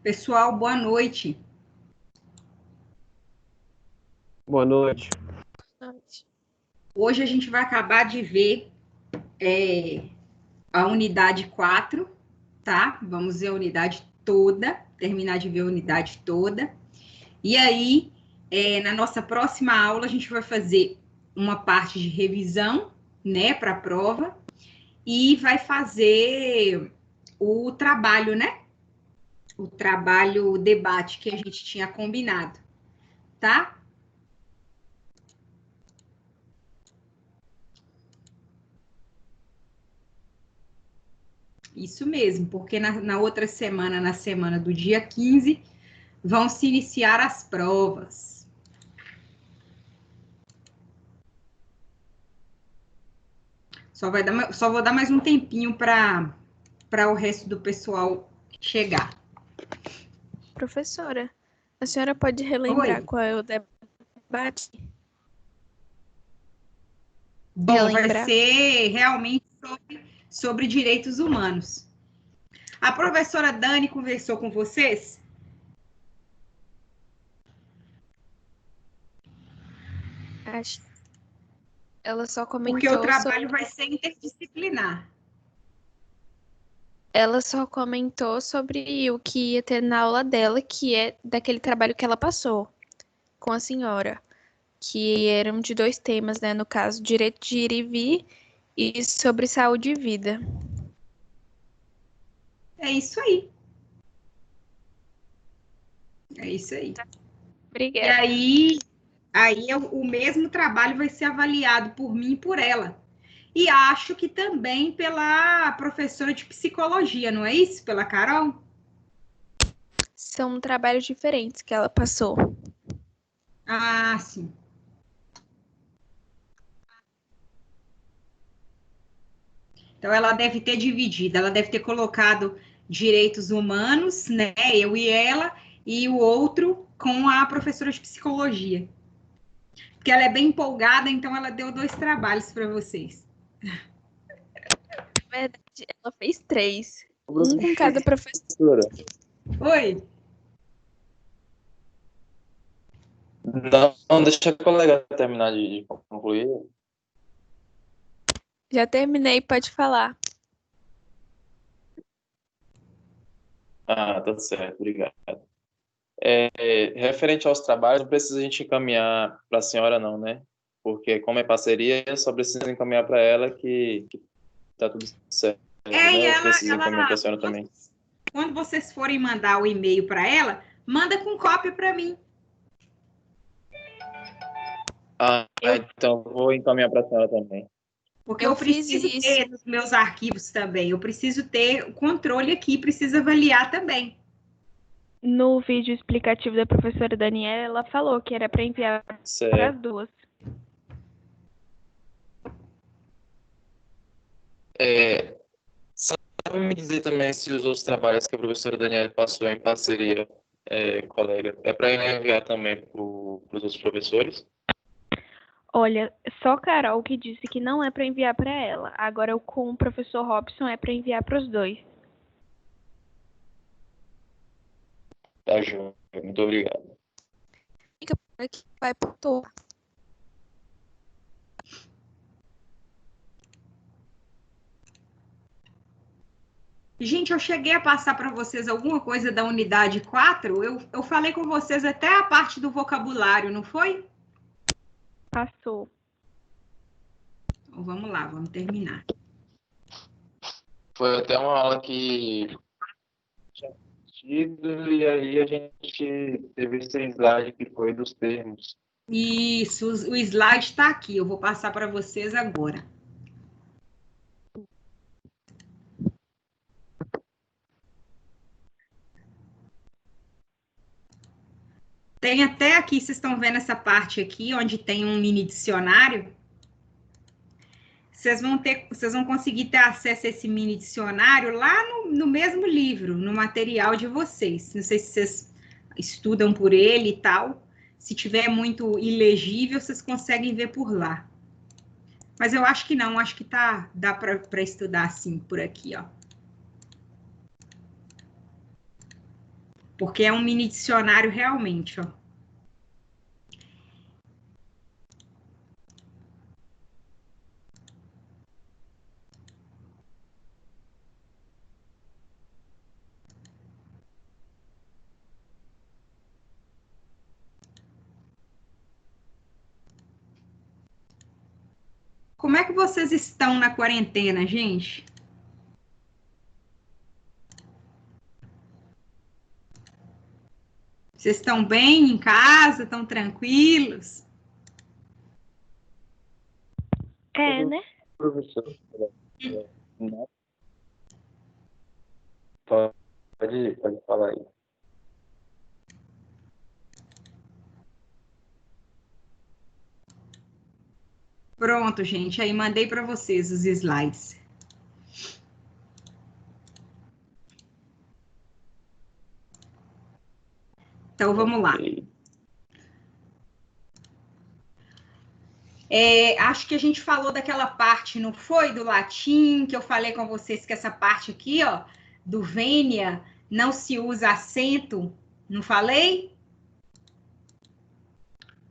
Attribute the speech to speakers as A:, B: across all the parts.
A: Pessoal, boa noite.
B: Boa noite.
A: Hoje a gente vai acabar de ver a unidade 4, tá? Vamos ver a unidade toda, terminar de ver a unidade toda. E aí, na nossa próxima aula, a gente vai fazer uma parte de revisão, né, para a prova, e vai fazer o trabalho, né? O trabalho, o debate que a gente tinha combinado, tá? Isso mesmo, porque na outra semana, na semana do dia 15, vão se iniciar as provas. Só vou dar mais um tempinho para o resto do pessoal chegar.
C: Professora, a senhora pode relembrar
A: Oi.
C: qual é o debate?
A: Bom, vai ser realmente sobre direitos humanos. A professora Dani conversou com vocês?
C: Acho. Ela só
A: Porque o
C: comentou
A: trabalho vai ser interdisciplinar.
C: Ela só comentou sobre o que ia ter na aula dela, que é daquele trabalho que ela passou com a senhora, que eram de 2 temas, né? No caso, direito de ir e vir e sobre saúde e vida.
A: É isso aí. É isso aí.
C: Obrigada.
A: E aí o mesmo trabalho vai ser avaliado por mim e por ela. E acho que também pela professora de psicologia, não é isso? Pela Carol?
C: São trabalhos diferentes que ela passou.
A: Ah, sim. Então ela deve ter dividido, ela deve ter colocado direitos humanos, né? Eu e ela, e o outro com a professora de psicologia. Porque ela é bem empolgada, então ela deu 2 trabalhos para vocês.
C: Na verdade, ela fez 3. Um com cada professor.
A: Oi.
B: Não, deixa a colega terminar de concluir.
C: Já terminei, pode falar.
B: Ah, tá certo, obrigado. Referente aos trabalhos, não precisa a gente encaminhar para a senhora, não, né? Porque, como é parceria, só precisa encaminhar para ela que tá tudo certo,
A: E
B: né? Ou
A: ela,
B: precisa encaminhar para a senhora também?
A: quando vocês forem mandar o e-mail para ela, manda com cópia para mim.
B: Então vou encaminhar para a senhora também.
A: Porque eu preciso ter nos meus arquivos também. Eu preciso ter o controle aqui, preciso avaliar também.
C: No vídeo explicativo da professora Daniela, ela falou que era para enviar para as duas.
B: Sabe me dizer também se os outros trabalhos que a professora Daniela passou em parceria, colega, é para enviar também para os outros professores?
C: Olha, só Carol que disse que não é para enviar para ela. Agora, com o professor Robson é para enviar para os dois.
B: Tá, Ju. Muito obrigado.
C: Fica por aqui, vai por todo.
A: Gente, eu cheguei a passar para vocês alguma coisa da unidade 4. Eu falei com vocês até a parte do vocabulário, não foi?
C: Passou.
A: Então, vamos lá, vamos terminar.
B: Foi até uma aula que tinha tido, e aí a gente teve esse slide que foi dos termos.
A: Isso, o slide está aqui. Eu vou passar para vocês agora. Tem até aqui, vocês estão vendo essa parte aqui, onde tem um mini dicionário. Vocês vão conseguir ter acesso a esse mini dicionário lá no mesmo livro, no material de vocês. Não sei se vocês estudam por ele e tal. Se tiver muito ilegível, vocês conseguem ver por lá. Mas eu acho que não, acho que dá para estudar assim, por aqui, ó. porque é um mini dicionário realmente, ó. Como é que vocês estão na quarentena, gente? Vocês estão bem em casa? Estão tranquilos?
C: Né?
B: Professor, pode falar aí.
A: Pronto, gente. Aí mandei para vocês os slides. Então, vamos lá. Acho que a gente falou daquela parte, não foi? Do latim, que eu falei com vocês que essa parte aqui, ó, do vênia, não se usa acento. Não falei?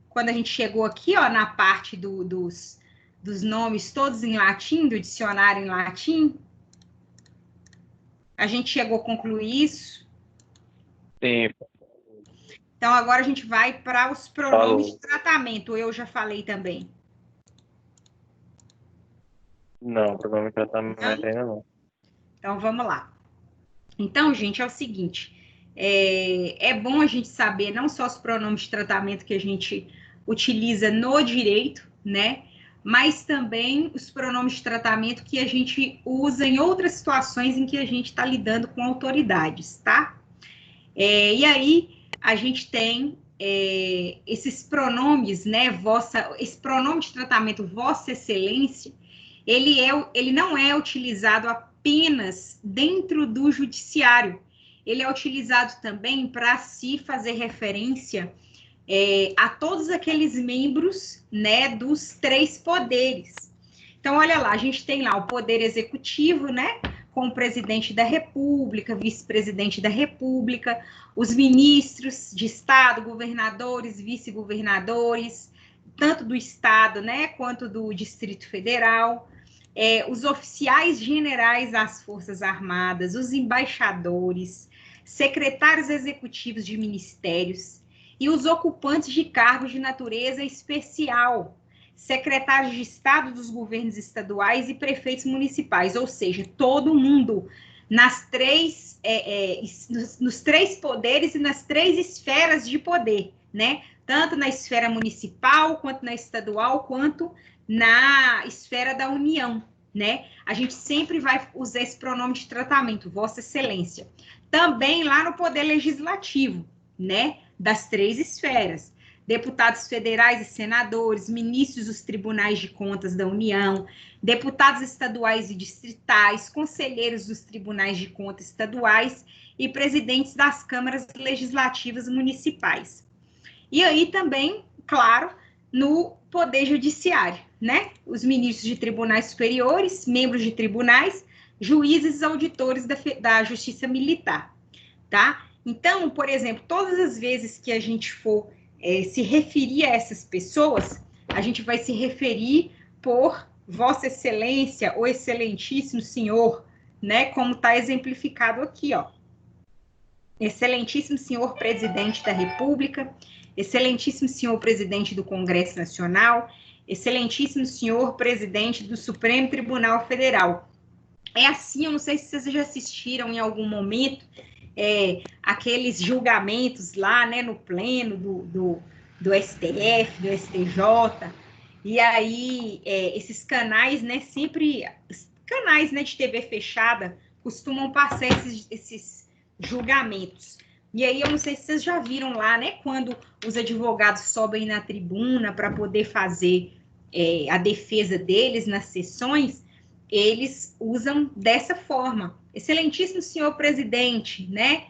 A: Quando a gente chegou aqui, ó, na parte dos nomes todos em latim, do dicionário em latim, a gente chegou a concluir isso?
B: Sim.
A: Então, agora a gente vai para os pronomes de tratamento. Eu já falei também.
B: Não, pronome de tratamento ainda não.
A: Então, vamos lá. Então, gente, é o seguinte. É bom a gente saber não só os pronomes de tratamento que a gente utiliza no direito, né? Mas também os pronomes de tratamento que a gente usa em outras situações em que a gente está lidando com autoridades, tá? E aí, a gente tem esses pronomes, né? Esse pronome de tratamento, Vossa Excelência, ele não é utilizado apenas dentro do judiciário. Ele é utilizado também para se fazer referência a todos aqueles membros, né, dos 3 poderes. Então, olha lá, a gente tem lá o poder executivo, né, com o presidente da República, vice-presidente da República, os ministros de Estado, governadores, vice-governadores, tanto do Estado, né, quanto do Distrito Federal, os oficiais generais das Forças Armadas, os embaixadores, secretários executivos de ministérios e os ocupantes de cargos de natureza especial, secretários de Estado dos governos estaduais e prefeitos municipais, ou seja, todo mundo nos 3 poderes e nas 3 esferas de poder, né? Tanto na esfera municipal, quanto na estadual, quanto na esfera da União, né? A gente sempre vai usar esse pronome de tratamento, Vossa Excelência. Também lá no Poder Legislativo, né? Das 3 esferas. Deputados federais e senadores, ministros dos tribunais de contas da União, deputados estaduais e distritais, conselheiros dos tribunais de contas estaduais e presidentes das câmaras legislativas municipais. E aí também, claro, no Poder Judiciário, né? Os ministros de tribunais superiores, membros de tribunais, juízes e auditores da Justiça Militar, tá? Então, por exemplo, todas as vezes que a gente for se referir a essas pessoas, a gente vai se referir por Vossa Excelência ou Excelentíssimo Senhor, né? Como está exemplificado aqui, ó. Excelentíssimo Senhor Presidente da República, Excelentíssimo Senhor Presidente do Congresso Nacional, Excelentíssimo Senhor Presidente do Supremo Tribunal Federal. É assim, eu não sei se vocês já assistiram em algum momento aqueles julgamentos lá, né, no pleno do STF, do STJ, e aí esses canais, né, sempre, canais, né, de TV fechada, costumam passar esses julgamentos. E aí, eu não sei se vocês já viram lá, né, quando os advogados sobem na tribuna para poder fazer a defesa deles nas sessões, eles usam dessa forma. Excelentíssimo senhor presidente, né?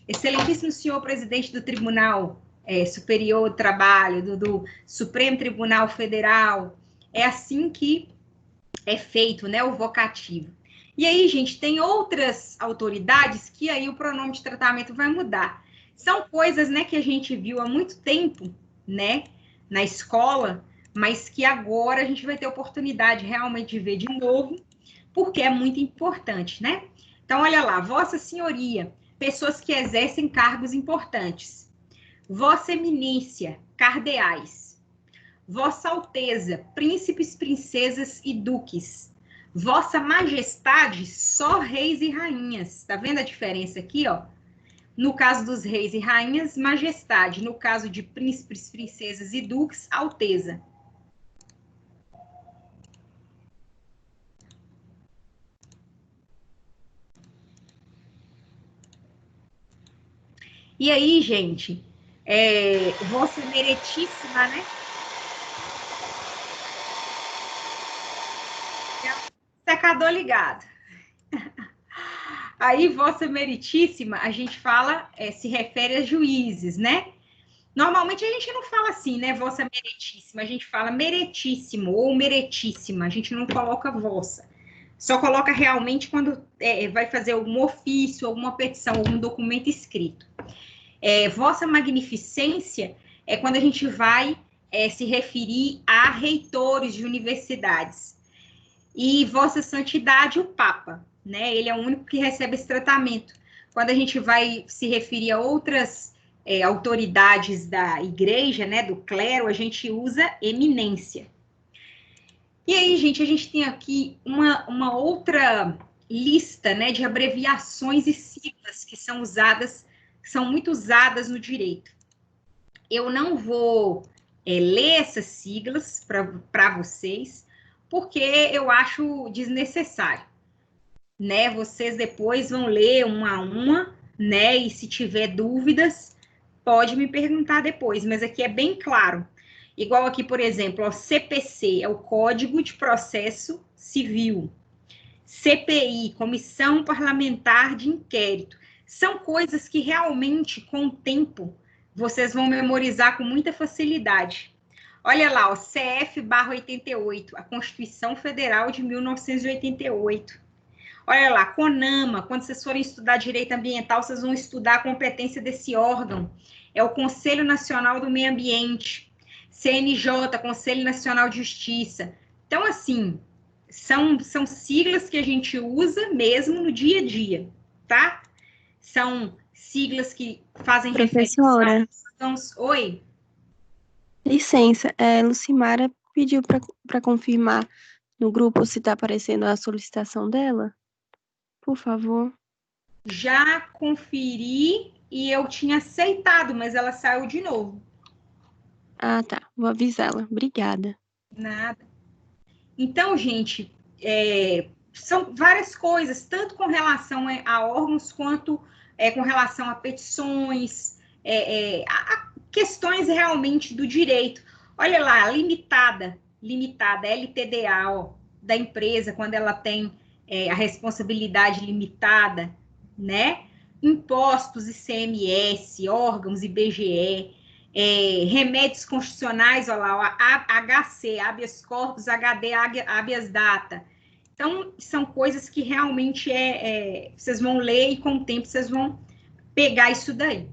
A: Excelentíssimo senhor presidente do Tribunal Superior do Trabalho, do Supremo Tribunal Federal. É assim que é feito, né, o vocativo. E aí, gente, tem outras autoridades que aí o pronome de tratamento vai mudar. São coisas, né, que a gente viu há muito tempo, né, na escola, mas que agora a gente vai ter oportunidade realmente de ver de novo, porque é muito importante, né? Então, olha lá, Vossa Senhoria, pessoas que exercem cargos importantes. Vossa Eminência, cardeais. Vossa Alteza, príncipes, princesas e duques. Vossa Majestade, só reis e rainhas. Tá vendo a diferença aqui, ó? No caso dos reis e rainhas, majestade. No caso de príncipes, princesas e duques, alteza. E aí, gente, Vossa Meretíssima, né? Secador ligado. Aí, Vossa Meritíssima, a gente fala, se refere a juízes, né? Normalmente a gente não fala assim, né? Vossa Meretíssima, a gente fala meretíssimo ou meretíssima, a gente não coloca vossa. Só coloca realmente quando vai fazer algum ofício, alguma petição, algum documento escrito. Vossa Magnificência é quando a gente vai se referir a reitores de universidades. E Vossa Santidade, o Papa, né? Ele é o único que recebe esse tratamento. Quando a gente vai se referir a outras autoridades da igreja, né, do clero, a gente usa eminência. E aí, gente, a gente tem aqui uma outra lista, né, de abreviações e siglas que são usadas, que são muito usadas no direito. Eu não vou ler essas siglas para vocês, porque eu acho desnecessário, né? Vocês depois vão ler uma a uma, né? E se tiver dúvidas, pode me perguntar depois, mas aqui é bem claro. Igual aqui, por exemplo, o CPC é o Código de Processo Civil. CPI, Comissão Parlamentar de Inquérito. São coisas que realmente, com o tempo, vocês vão memorizar com muita facilidade. Olha lá, o CF/88, a Constituição Federal de 1988. Olha lá, CONAMA, quando vocês forem estudar direito ambiental, vocês vão estudar a competência desse órgão. É o Conselho Nacional do Meio Ambiente. CNJ, Conselho Nacional de Justiça. Então, assim, são siglas que a gente usa mesmo no dia a dia, tá? São siglas que fazem referência a... Oi?
D: Licença, Lucimara pediu para confirmar no grupo se está aparecendo a solicitação dela. Por favor.
A: Já conferi e eu tinha aceitado, mas ela saiu de novo.
D: Ah, tá. Vou avisá-la. Obrigada.
A: Nada. Então, gente, são várias coisas, tanto com relação a órgãos, quanto com relação a petições, a questões realmente do direito. Olha lá, limitada, LTDA, ó, da empresa, quando ela tem a responsabilidade limitada, né? Impostos, ICMS, órgãos, IBGE, remédios constitucionais, olha lá, HC, habeas corpus, HD, habeas data. Então, são coisas que realmente vocês vão ler e com o tempo vocês vão pegar isso daí.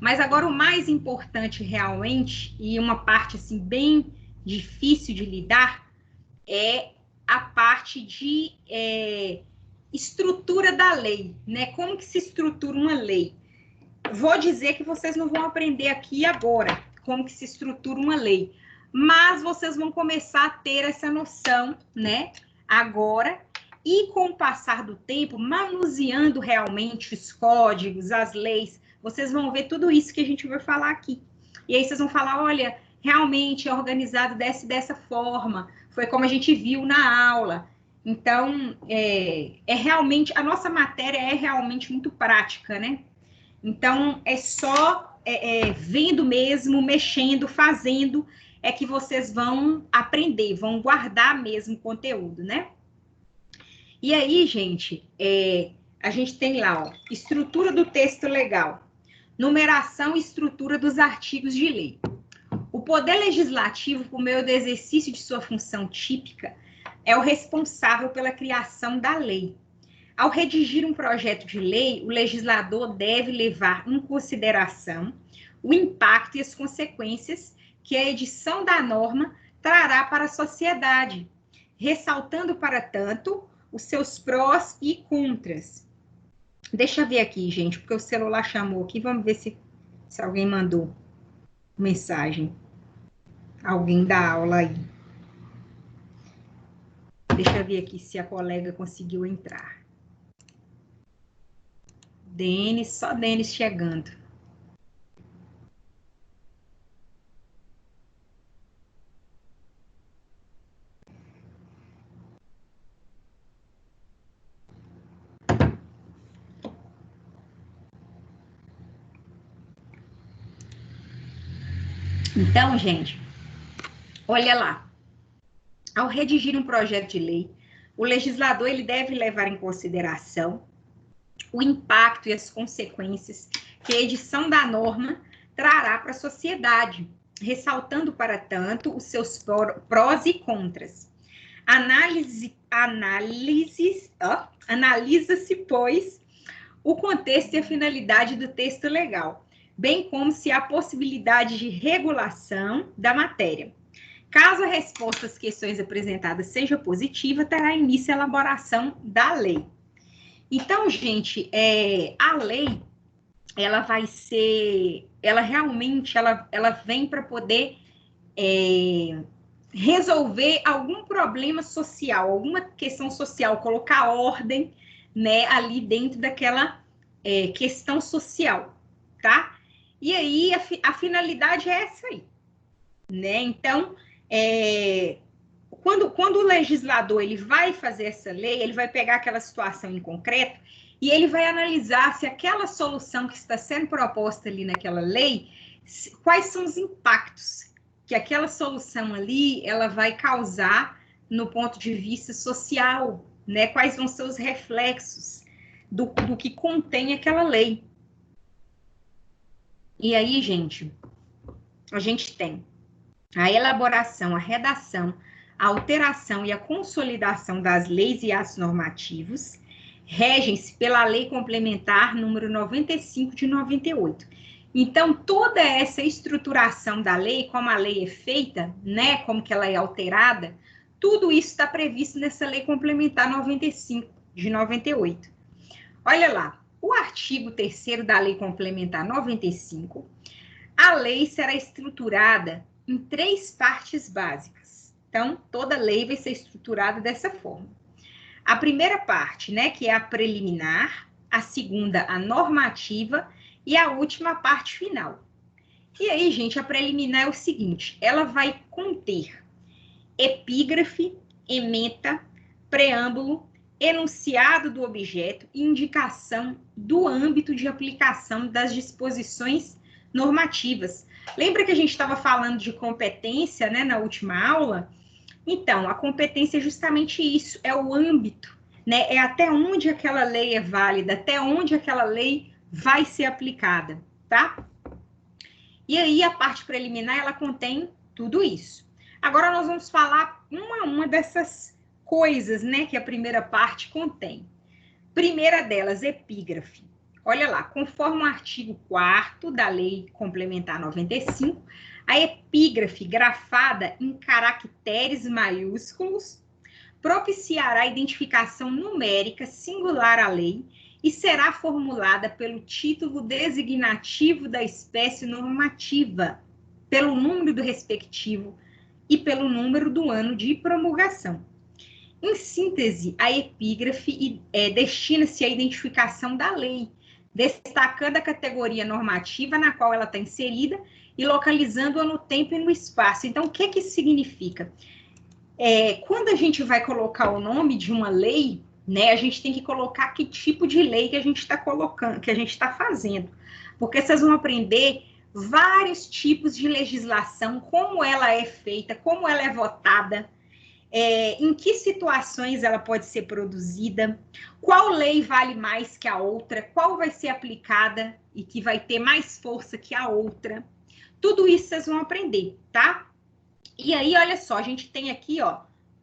A: Mas agora o mais importante realmente, e uma parte assim bem difícil de lidar, é a parte de estrutura da lei, né? Como que se estrutura uma lei? Vou dizer que vocês não vão aprender aqui agora como que se estrutura uma lei, mas vocês vão começar a ter essa noção, né? Agora, e com o passar do tempo, manuseando realmente os códigos, as leis, vocês vão ver tudo isso que a gente vai falar aqui. E aí vocês vão falar, olha, realmente é organizado dessa forma, foi como a gente viu na aula. Então, realmente, a nossa matéria é realmente muito prática, né? Então, é só vendo mesmo, mexendo, fazendo, é que vocês vão aprender, vão guardar mesmo o conteúdo, né? E aí, gente, a gente tem lá, ó, estrutura do texto legal, numeração e estrutura dos artigos de lei. O Poder Legislativo, por meio do exercício de sua função típica, é o responsável pela criação da lei. Ao redigir um projeto de lei, o legislador deve levar em consideração o impacto e as consequências que a edição da norma trará para a sociedade, ressaltando, para tanto, os seus prós e contras. Deixa eu ver aqui, gente, porque o celular chamou aqui. Vamos ver se alguém mandou mensagem. Alguém da aula aí. Deixa eu ver aqui se a colega conseguiu entrar. Denis, só Denis chegando. Então, gente, olha lá. Ao redigir um projeto de lei, o legislador ele deve levar em consideração o impacto e as consequências que a edição da norma trará para a sociedade, ressaltando, para tanto, os seus prós e contras. Analisa-se, pois, o contexto e a finalidade do texto legal, bem como se há possibilidade de regulação da matéria. Caso a resposta às questões apresentadas seja positiva, terá início a elaboração da lei. Então, gente, a lei, ela vai ser, ela realmente, ela vem para poder resolver algum problema social, alguma questão social, colocar ordem, né, ali dentro daquela questão social, tá? E aí, a finalidade é essa aí, né? Então, quando o legislador ele vai fazer essa lei, ele vai pegar aquela situação em concreto e ele vai analisar se aquela solução que está sendo proposta ali naquela lei, quais são os impactos que aquela solução ali ela vai causar no ponto de vista social, né? Quais vão ser os reflexos do que contém aquela lei. E aí, gente, a gente tem a elaboração, a redação, a alteração e a consolidação das leis e atos normativos regem-se pela Lei Complementar número 95 de 98. Então, toda essa estruturação da lei, como a lei é feita, né, como que ela é alterada, tudo isso está previsto nessa Lei Complementar 95 de 98. Olha lá, o artigo 3º da Lei Complementar 95, a lei será estruturada em 3 partes básicas. Então, toda lei vai ser estruturada dessa forma. A primeira parte, né, que é a preliminar, a segunda, a normativa, e a última, a parte final. E aí, gente, a preliminar é o seguinte, ela vai conter epígrafe, ementa, preâmbulo, enunciado do objeto e indicação do âmbito de aplicação das disposições normativas. Lembra que a gente estava falando de competência, né, na última aula? Então, a competência é justamente isso, é o âmbito, né? É até onde aquela lei é válida, até onde aquela lei vai ser aplicada, tá? E aí, a parte preliminar, ela contém tudo isso. Agora, nós vamos falar uma dessas coisas, né, que a primeira parte contém. Primeira delas, epígrafe. Olha lá, conforme o artigo 4º da Lei Complementar 95, a epígrafe grafada em caracteres maiúsculos propiciará a identificação numérica singular à lei e será formulada pelo título designativo da espécie normativa, pelo número do respectivo e pelo número do ano de promulgação. Em síntese, a epígrafe destina-se à identificação da lei, destacando a categoria normativa na qual ela está inserida e localizando-a no tempo e no espaço. Então, o que isso significa? Quando a gente vai colocar o nome de uma lei, né, a gente tem que colocar que tipo de lei que a gente está colocando, que a gente está fazendo. Porque vocês vão aprender vários tipos de legislação, como ela é feita, como ela é votada, em que situações ela pode ser produzida, qual lei vale mais que a outra, qual vai ser aplicada e que vai ter mais força que a outra. Tudo isso vocês vão aprender, tá? E aí, olha só, a gente tem aqui, ó,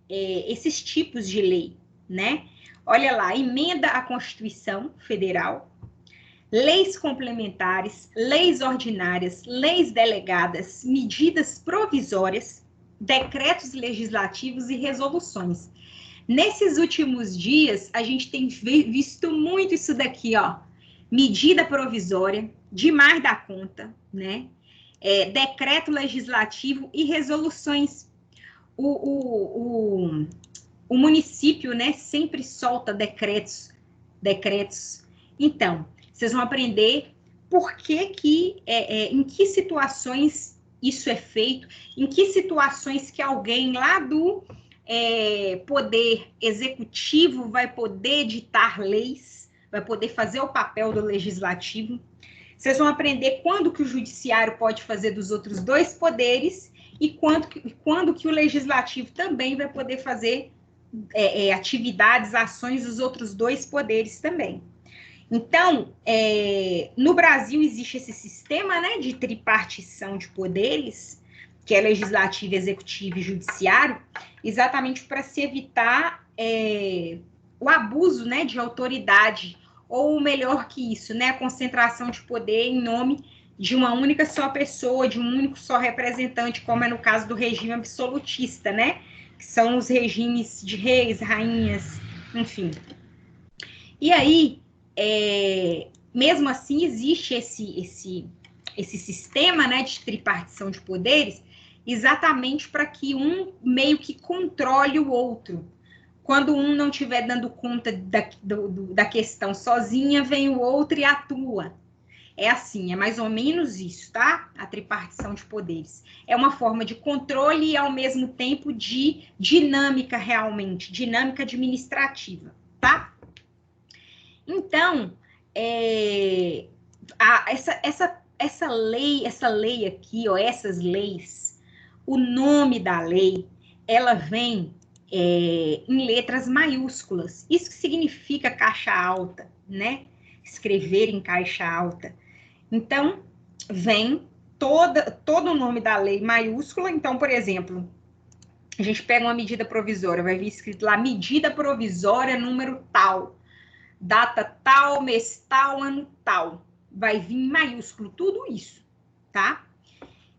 A: esses tipos de lei, né? Olha lá, emenda à Constituição Federal, leis complementares, leis ordinárias, leis delegadas, medidas provisórias, decretos legislativos e resoluções. Nesses últimos dias, a gente tem visto muito isso daqui, ó. Medida provisória, demais da conta, né? Decreto legislativo e resoluções. O município, né, sempre solta decretos. Então, vocês vão aprender por que em que situações isso é feito, em que situações que alguém lá do poder executivo vai poder ditar leis, vai poder fazer o papel do legislativo. Vocês vão aprender quando que o judiciário pode fazer dos outros dois poderes e quando que o legislativo também vai poder fazer atividades, ações dos outros dois poderes também. Então, no Brasil existe esse sistema, né, de tripartição de poderes, que é legislativo, executivo e judiciário, exatamente para se evitar o abuso, né, de autoridade, ou melhor que isso, né, a concentração de poder em nome de uma única só pessoa, de um único só representante, como é no caso do regime absolutista, né, que são os regimes de reis, rainhas, enfim. E aí, mesmo assim, existe esse sistema, né, de tripartição de poderes, exatamente para que um meio que controle o outro. Quando um não estiver dando conta da questão sozinha, vem o outro e atua. É assim, é mais ou menos isso, tá? A tripartição de poderes. É uma forma de controle e, ao mesmo tempo, de dinâmica realmente, dinâmica administrativa, tá? Então, essa lei aqui, ó, essas leis, o nome da lei, ela vem em letras maiúsculas. Isso que significa caixa alta, né? Escrever em caixa alta. Então, vem todo o nome da lei maiúscula. Então, por exemplo, a gente pega uma medida provisória, vai vir escrito lá, medida provisória número tal, data tal, mês tal, ano tal. Vai vir em maiúsculo tudo isso, tá?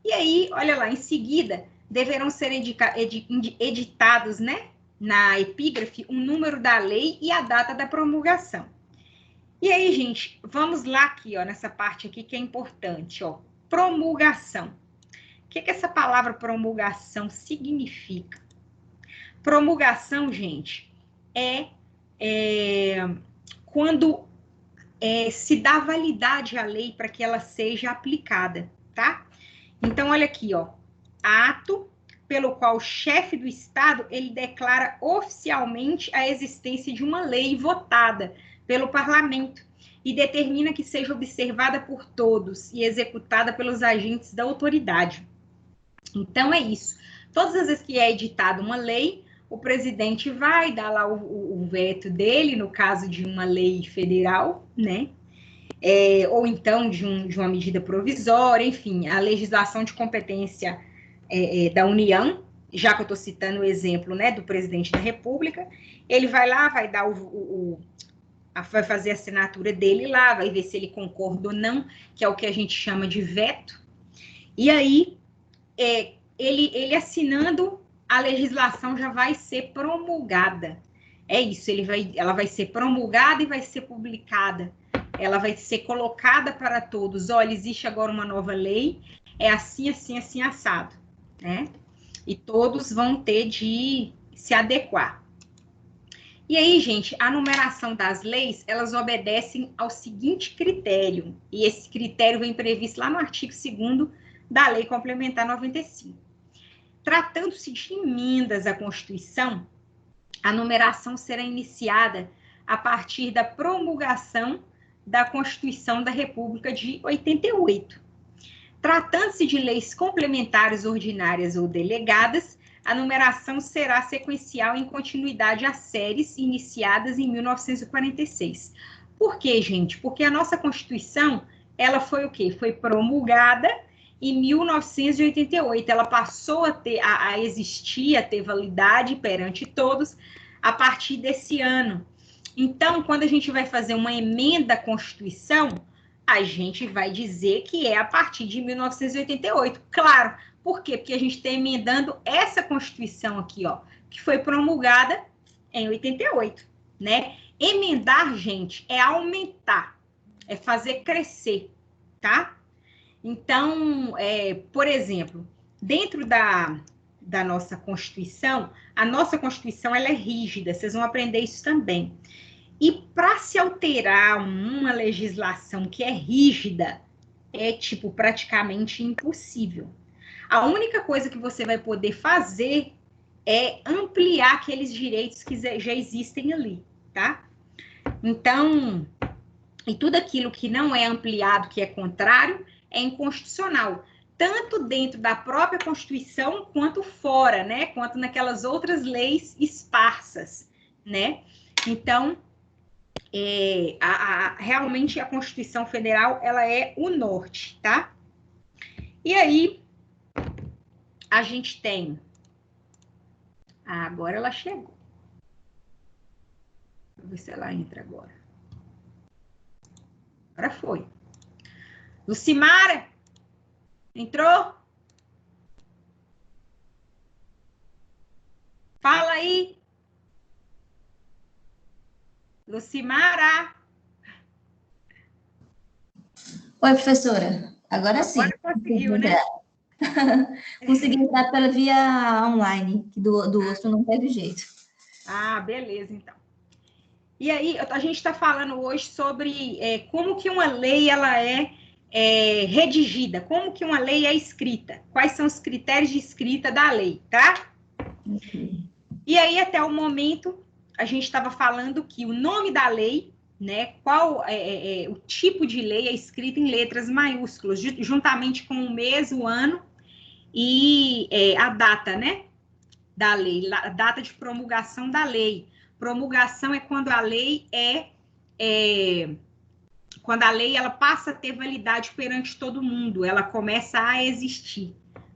A: E aí, olha lá, em seguida, deverão ser editados, né, na epígrafe, o número da lei e a data da promulgação. E aí, gente, vamos lá aqui, ó, nessa parte aqui que é importante, ó, promulgação. O que essa palavra promulgação significa? Promulgação, gente, quando se dá validade à lei para que ela seja aplicada, tá? Então, olha aqui, ó, ato pelo qual o chefe do Estado, ele declara oficialmente a existência de uma lei votada pelo parlamento e determina que seja observada por todos e executada pelos agentes da autoridade. Então, é isso. Todas as vezes que é editada uma lei, o presidente vai dar lá o veto dele, no caso de uma lei federal, né? Ou então de uma medida provisória, enfim, a legislação de competência da União, já que eu estou citando o exemplo, né, do presidente da República, ele vai lá, vai dar vai fazer a assinatura dele lá, vai ver se ele concorda ou não, que é o que a gente chama de veto, e aí ele assinando, a legislação já vai ser promulgada. É isso, ela vai ser promulgada e vai ser publicada. Ela vai ser colocada para todos. Olha, existe agora uma nova lei, é assim, assim, assim, assado, né? E todos vão ter de se adequar. E aí, gente, a numeração das leis, elas obedecem ao seguinte critério, e esse critério vem previsto lá no artigo 2º da Lei Complementar 95. Tratando-se de emendas à Constituição, a numeração será iniciada a partir da promulgação da Constituição da República de 88. Tratando-se de leis complementares ordinárias ou delegadas, a numeração será sequencial em continuidade às séries iniciadas em 1946. Por quê, gente? Porque a nossa Constituição, ela foi o quê? Foi promulgada em 1988. Ela passou a existir, a ter validade perante todos, a partir desse ano. Então, quando a gente vai fazer uma emenda à Constituição, a gente vai dizer que é a partir de 1988. Claro, por quê? Porque a gente está emendando essa Constituição aqui, ó, que foi promulgada em 88, né? Emendar, gente, é aumentar, é fazer crescer, tá? Então, por exemplo, dentro da nossa Constituição, a nossa Constituição ela é rígida, vocês vão aprender isso também. E para se alterar uma legislação que é rígida, é tipo praticamente impossível. A única coisa que você vai poder fazer é ampliar aqueles direitos que já existem ali, tá? Então, e tudo aquilo que não é ampliado, que é contrário, é inconstitucional, tanto dentro da própria Constituição quanto fora, né? Quanto naquelas outras leis esparsas, né? Então, realmente a Constituição Federal, ela é o norte, tá? E aí, a gente tem... agora ela chegou. Vou ver se ela entra agora. Agora foi. Lucimara? Entrou? Fala aí. Lucimara?
E: Oi, professora. Agora sim.
A: Agora conseguiu, né?
E: Consegui entrar pela via online, que do outro não teve jeito.
A: Ah, beleza, então. E aí, a gente está falando hoje sobre como que uma lei ela é redigida, como que uma lei é escrita, quais são os critérios de escrita da lei, tá?
E: Okay.
A: E aí, até o momento, a gente estava falando que o nome da lei, né, qual o tipo de lei é escrita em letras maiúsculas, juntamente com o mês, o ano e a data, né, da lei, a data de promulgação da lei. Promulgação é quando a lei quando a lei ela passa a ter validade perante todo mundo, ela começa a existir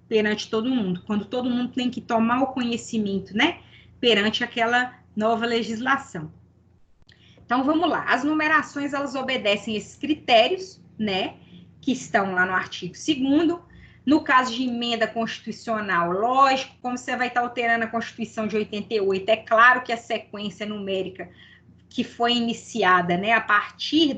A: perante todo mundo, quando todo mundo tem que tomar o conhecimento, né, perante aquela nova legislação. Então, vamos lá. As numerações, elas obedecem esses critérios, né, que estão lá no artigo 2º. No caso de emenda constitucional, lógico, como você vai estar alterando a Constituição de 88, é claro que a sequência numérica que foi iniciada, né, a partir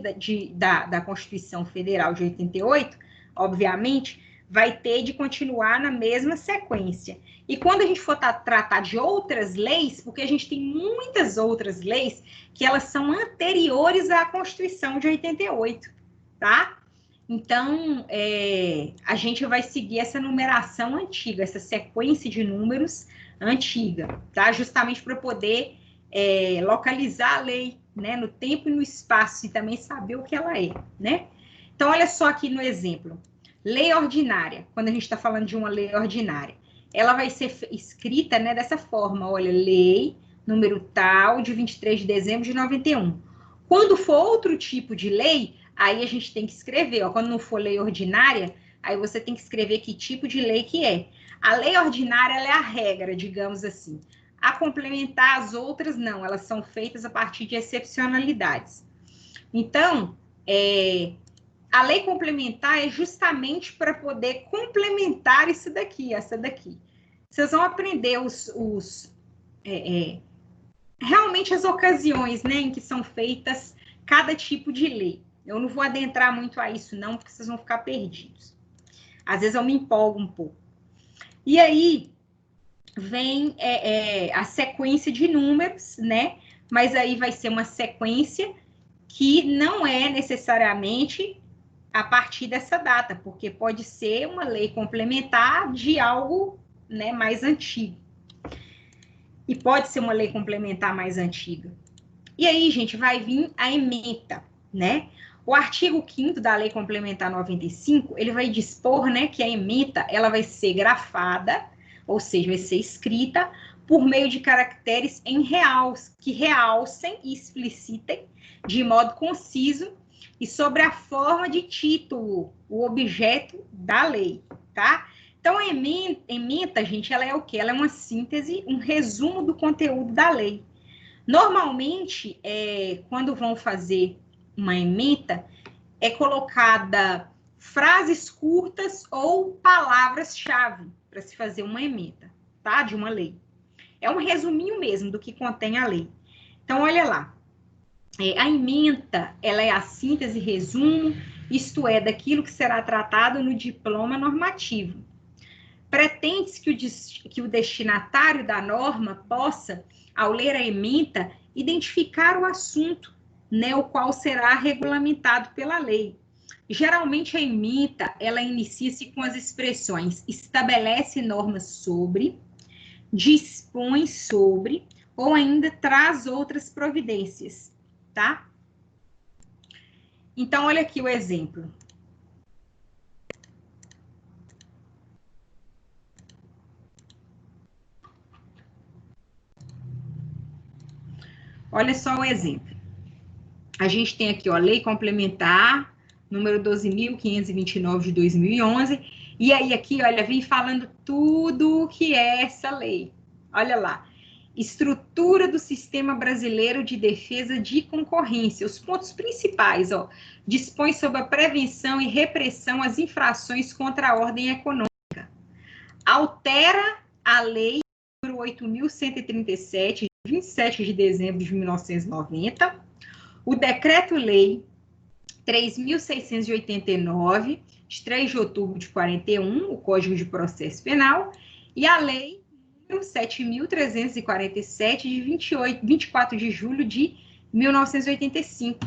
A: da Constituição Federal de 88, obviamente, vai ter de continuar na mesma sequência. E quando a gente for tratar de outras leis, porque a gente tem muitas outras leis que elas são anteriores à Constituição de 88, tá? Então, a gente vai seguir essa numeração antiga, essa sequência de números antiga, tá? Justamente para poder localizar a lei, né, no tempo e no espaço, e também saber o que ela é, né? Então, olha só aqui no exemplo. Lei ordinária, quando a gente está falando de uma lei ordinária, ela vai ser escrita, né, dessa forma, olha, lei, número tal, de 23 de dezembro de 91. Quando for outro tipo de lei, aí a gente tem que escrever, ó, quando não for lei ordinária, aí você tem que escrever que tipo de lei que é. A lei ordinária, ela é a regra, digamos assim. A complementar as outras, não, elas são feitas a partir de excepcionalidades. Então, a lei complementar é justamente para poder complementar isso daqui, essa daqui. Vocês vão aprender realmente as ocasiões, né, em que são feitas cada tipo de lei. Eu não vou adentrar muito a isso, não, porque vocês vão ficar perdidos. Às vezes eu me empolgo um pouco. E aí vem a sequência de números, né? Mas aí vai ser uma sequência que não é necessariamente a partir dessa data, porque pode ser uma lei complementar de algo, né, mais antigo. E pode ser uma lei complementar mais antiga. E aí, gente, vai vir a ementa, né? O artigo 5º da Lei Complementar 95, ele vai dispor, né, que a ementa, ela vai ser grafada, ou seja, vai ser escrita por meio de caracteres em que realcem e explicitem de modo conciso e sobre a forma de título, o objeto da lei, tá? Então, a ementa, gente, ela é o quê? Ela é uma síntese, um resumo do conteúdo da lei. Normalmente, quando vão fazer uma ementa, é colocada frases curtas ou palavras-chave para se fazer uma ementa, tá? De uma lei. É um resuminho mesmo do que contém a lei. Então, olha lá. A ementa, ela é a síntese, resumo, isto é, daquilo que será tratado no diploma normativo. Pretende-se que o destinatário da norma possa, ao ler a ementa, identificar o assunto, né, o qual será regulamentado pela lei. Geralmente a ementa, ela inicia-se com as expressões estabelece normas sobre, dispõe sobre, ou ainda traz outras providências, tá? Então, olha aqui o exemplo. Olha só o exemplo. A gente tem aqui, ó, Lei Complementar, número 12.529 de 2011, e aí aqui, olha, vem falando tudo o que é essa lei. Olha lá. Estrutura do Sistema Brasileiro de Defesa de Concorrência. Os pontos principais, ó, dispõe sobre a prevenção e repressão às infrações contra a ordem econômica. Altera a Lei número 8.137, de 27 de dezembro de 1990, o Decreto-Lei 3.689, de 3 de outubro de 41, o Código de Processo Penal, e a Lei número 7.347, de 24 de julho de 1985.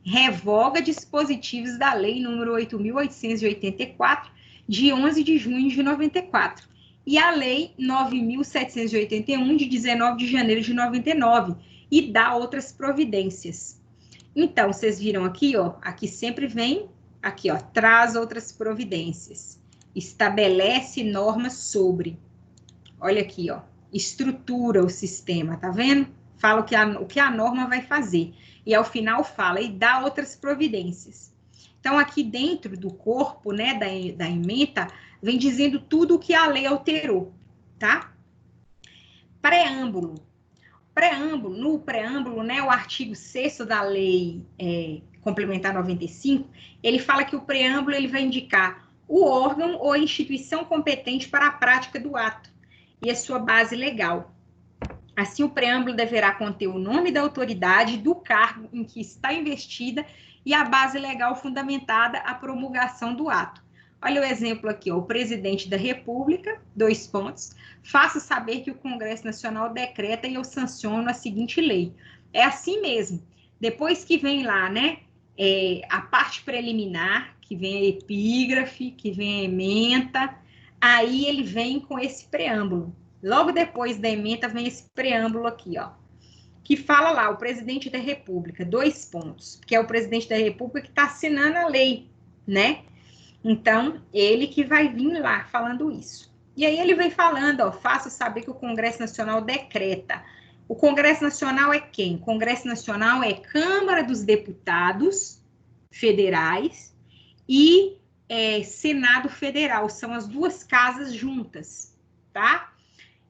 A: Revoga dispositivos da Lei número 8.884, de 11 de junho de 94. E a Lei 9.781, de 19 de janeiro de 99, e dá outras providências. Então, vocês viram aqui, ó, aqui sempre vem, aqui, ó, traz outras providências. Estabelece normas sobre. Olha aqui, ó, estrutura o sistema, tá vendo? Fala o que a norma vai fazer. E ao final fala, e dá outras providências. Então, aqui dentro do corpo, né, da ementa, vem dizendo tudo o que a lei alterou, tá? Preâmbulo. No preâmbulo, né, o artigo 6º da Lei Complementar 95, ele fala que o preâmbulo ele vai indicar o órgão ou instituição competente para a prática do ato e a sua base legal. Assim, o preâmbulo deverá conter o nome da autoridade, do cargo em que está investida e a base legal fundamentada à promulgação do ato. Olha o exemplo aqui, ó, o presidente da República, 2 pontos, faça saber que o Congresso Nacional decreta e eu sanciono a seguinte lei. É assim mesmo. Depois que vem lá, né, a parte preliminar, que vem a epígrafe, que vem a ementa, aí ele vem com esse preâmbulo. Logo depois da ementa vem esse preâmbulo aqui, ó, que fala lá, o presidente da República, 2 pontos, que é o presidente da República que está assinando a lei, né? Então, ele que vai vir lá falando isso. E aí ele vem falando, ó, faço saber que o Congresso Nacional decreta. O Congresso Nacional é quem? O Congresso Nacional é Câmara dos Deputados Federais e Senado Federal, são as duas casas juntas, tá?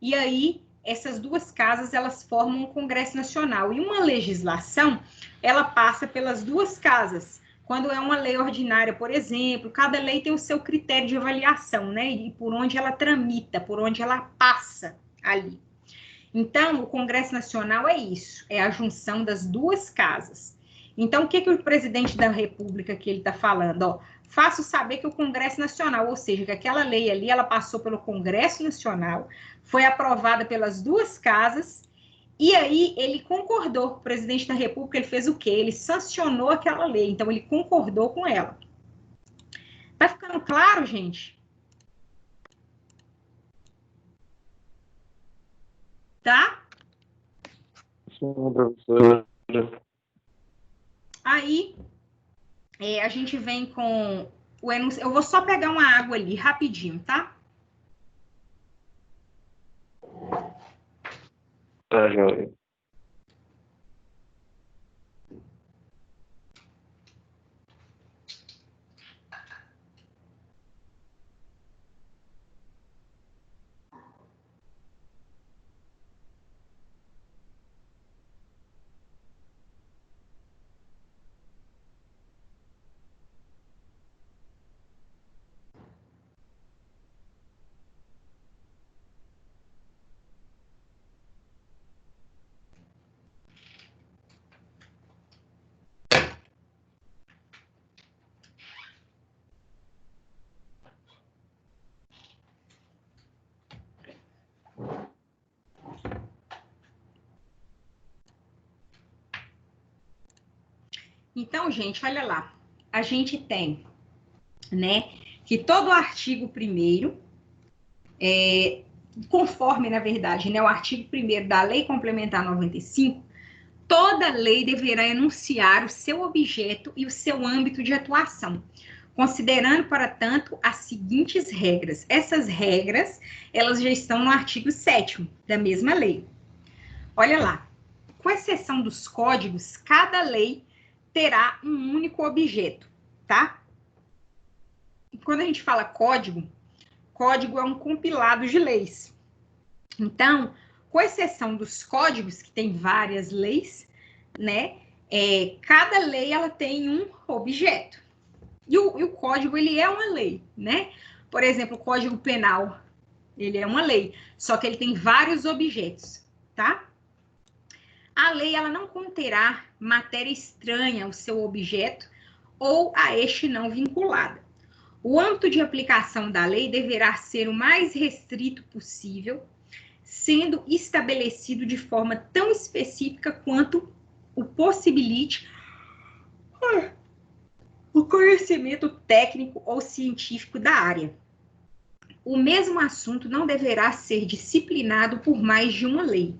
A: E aí, essas duas casas, elas formam um Congresso Nacional. E uma legislação, ela passa pelas duas casas. Quando é uma lei ordinária, por exemplo, cada lei tem o seu critério de avaliação, né? E por onde ela tramita, por onde ela passa ali. Então, o Congresso Nacional é isso, é a junção das duas casas. Então, o que o presidente da República que ele está falando? Ó, faço saber que o Congresso Nacional, ou seja, que aquela lei ali, ela passou pelo Congresso Nacional, foi aprovada pelas duas casas, e aí ele concordou. O presidente da República, ele fez o quê? Ele sancionou aquela lei, então ele concordou com ela. Tá ficando claro, gente? Tá?
B: Sim, professora.
A: Aí, a gente vem com o enunciado. Eu vou só pegar uma água ali, rapidinho, tá?
B: Tá, joia.
A: Então, gente, olha lá. A gente tem, né, que todo artigo 1º, conforme, na verdade, né, o artigo 1º da Lei Complementar 95, toda lei deverá enunciar o seu objeto e o seu âmbito de atuação, considerando, para tanto, as seguintes regras. Essas regras, elas já estão no artigo 7º da mesma lei. Olha lá. Com exceção dos códigos, cada lei terá um único objeto, tá? E quando a gente fala código, código é um compilado de leis. Então, com exceção dos códigos, que tem várias leis, né? Cada lei, ela tem um objeto. E o código, ele é uma lei, né? Por exemplo, o Código Penal, ele é uma lei, só que ele tem vários objetos, tá? A lei, ela não conterá matéria estranha ao seu objeto ou a este não vinculada. O âmbito de aplicação da lei deverá ser o mais restrito possível, sendo estabelecido de forma tão específica quanto o possibilite o conhecimento técnico ou científico da área. O mesmo assunto não deverá ser disciplinado por mais de uma lei,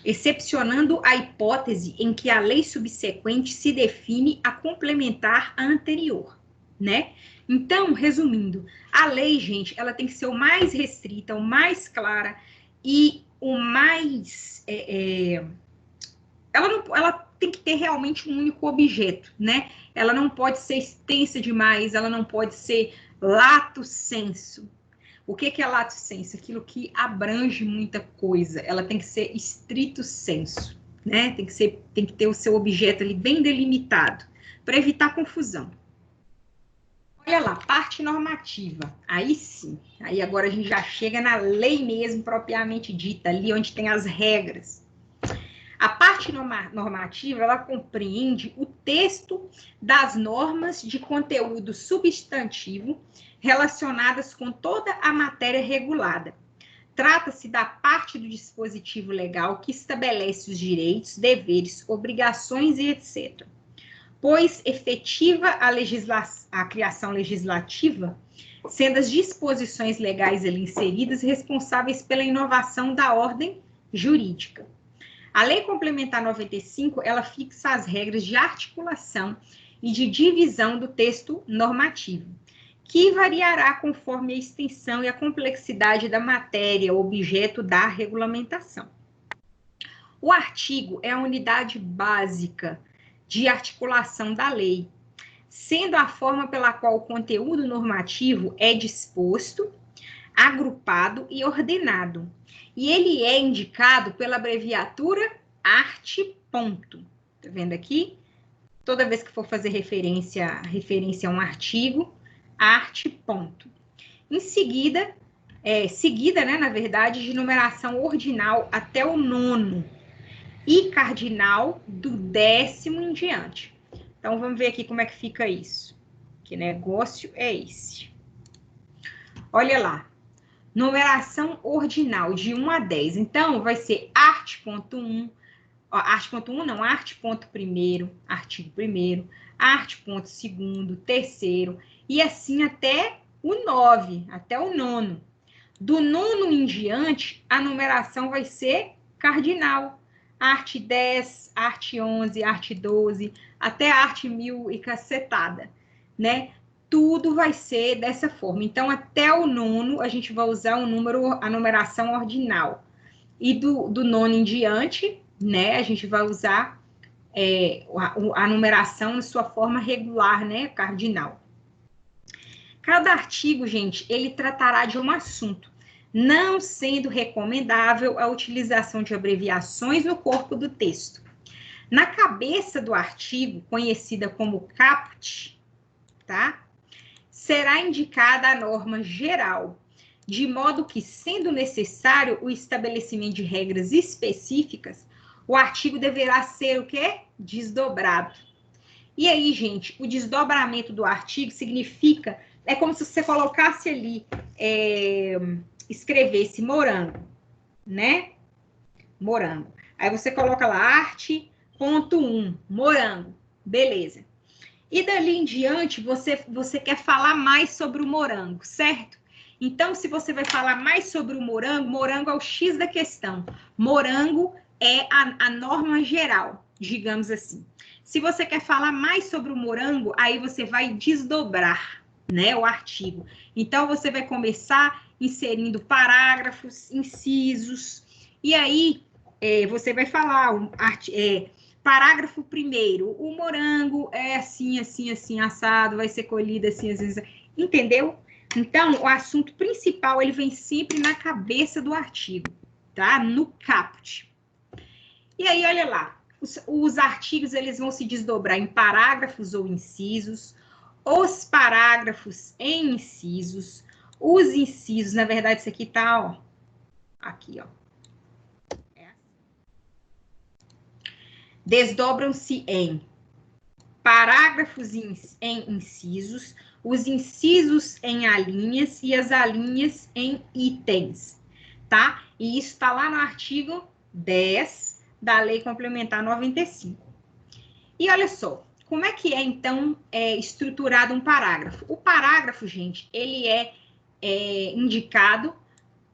A: excepcionando a hipótese em que a lei subsequente se define a complementar a anterior, né? Então, resumindo, a lei, gente, ela tem que ser o mais restrita, o mais clara e o mais... ela tem que ter realmente um único objeto, né? Ela não pode ser extensa demais, ela não pode ser lato sensu. O que é lato sensu? Aquilo que abrange muita coisa. Ela tem que ser estrito sensu, né? Tem que ter o seu objeto ali bem delimitado, para evitar confusão. Olha lá, parte normativa. Aí sim, aí agora a gente já chega na lei mesmo, propriamente dita, ali onde tem as regras. A parte normativa, ela compreende o texto das normas de conteúdo substantivo relacionadas com toda a matéria regulada. Trata-se da parte do dispositivo legal que estabelece os direitos, deveres, obrigações e etc. Pois efetiva a criação legislativa, sendo as disposições legais ali inseridas responsáveis pela inovação da ordem jurídica. A Lei Complementar 95, ela fixa as regras de articulação e de divisão do texto normativo, que variará conforme a extensão e a complexidade da matéria, objeto da regulamentação. O artigo é a unidade básica de articulação da lei, sendo a forma pela qual o conteúdo normativo é disposto, agrupado e ordenado. E ele é indicado pela abreviatura art. Tá vendo aqui? Toda vez que for fazer referência a um artigo, art. Em seguida, seguida, né, na verdade, de numeração ordinal até o 9º e cardinal do 10º em diante. Então, vamos ver aqui como é que fica isso. Que negócio é esse? Olha lá. Numeração ordinal de 1 a 10. Então, vai ser art.1, art.1 não, art.1º, artigo 1º, art.2º, 3º, e assim até o 9, até o 9º. Do 9º em diante, a numeração vai ser cardinal. Art 10, art 11, art 12, até art 1000 e cacetada, né? Tudo vai ser dessa forma. Então, até o 9º, a gente vai usar a numeração ordinal. E do 9º em diante, né, a gente vai usar a numeração na sua forma regular, né, cardinal. Cada artigo, gente, ele tratará de um assunto, não sendo recomendável a utilização de abreviações no corpo do texto. Na cabeça do artigo, conhecida como caput, tá? Será indicada a norma geral, de modo que, sendo necessário o estabelecimento de regras específicas, o artigo deverá ser o quê? Desdobrado. E aí, gente, o desdobramento do artigo significa, é como se você colocasse ali, escrevesse morango, né? Morango. Aí você coloca lá art.1, morango, beleza. E dali em diante, você quer falar mais sobre o morango, certo? Então, se você vai falar mais sobre o morango, morango é o X da questão. Morango é a norma geral, digamos assim. Se você quer falar mais sobre o morango, aí você vai desdobrar, né, o artigo. Então, você vai começar inserindo parágrafos, incisos, e aí você vai falar parágrafo primeiro, o morango é assim, assim, assim, assado, vai ser colhido assim, assim, assim. Entendeu? Então, o assunto principal, ele vem sempre na cabeça do artigo, tá? No caput. E aí, olha lá, os artigos, eles vão se desdobrar em parágrafos ou incisos, os parágrafos em incisos, os incisos, na verdade, isso aqui tá, ó, aqui, ó. Desdobram-se em parágrafos em incisos, os incisos em alíneas e as alíneas em itens, tá? E isso está lá no artigo 10 da Lei Complementar 95. E olha só, como é que é, então, estruturado um parágrafo? O parágrafo, gente, ele é indicado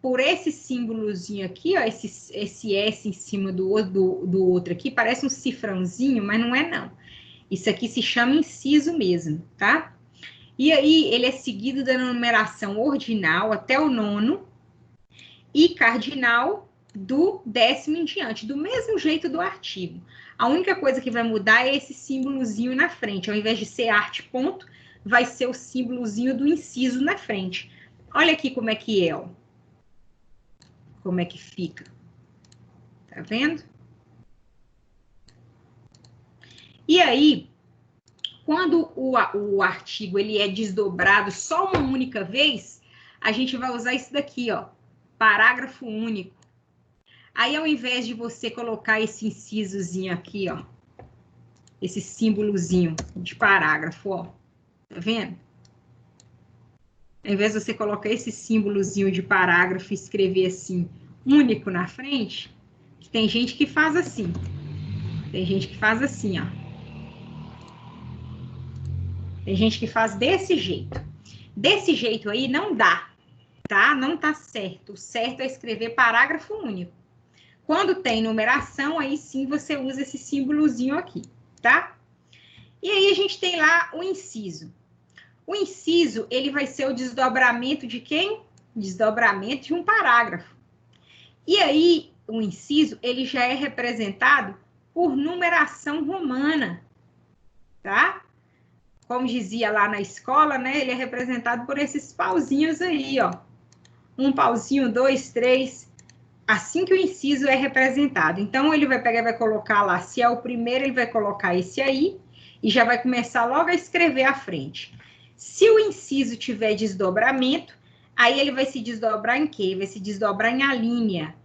A: por esse símbolozinho aqui, ó, esse S em cima do outro aqui, parece um cifrãozinho, mas não é não. Isso aqui se chama inciso mesmo, tá? E aí, ele é seguido da numeração ordinal até o 9º e cardinal do 10º em diante, do mesmo jeito do artigo. A única coisa que vai mudar é esse símbolozinho na frente. Ao invés de ser arte ponto, vai ser o símbolozinho do inciso na frente. Olha aqui como é que é, ó. Como é que fica. Tá vendo? E aí, quando o artigo ele é desdobrado só uma única vez, a gente vai usar isso daqui, ó, parágrafo único. Aí, ao invés de você colocar esse incisozinho aqui, ó, esse símbolozinho de parágrafo, ó, tá vendo? Ao invés de você colocar esse símbolozinho de parágrafo e escrever assim, único na frente, tem gente que faz assim. Tem gente que faz assim, ó. Tem gente que faz desse jeito. Desse jeito aí não dá, tá? Não tá certo. O certo é escrever parágrafo único. Quando tem numeração, aí sim você usa esse símbolozinho aqui, tá? E aí a gente tem lá o inciso. O inciso, ele vai ser o desdobramento de quem? Desdobramento de um parágrafo. E aí, o inciso, ele já é representado por numeração romana, tá? Como dizia lá na escola, né? Ele é representado por esses pauzinhos aí, ó. Um pauzinho, 2, 3. Assim que o inciso é representado. Então, ele vai pegar e vai colocar lá, se é o primeiro, ele vai colocar esse aí, e já vai começar logo a escrever à frente. Se o inciso tiver desdobramento, aí ele vai se desdobrar em quê? Vai se desdobrar em alínea.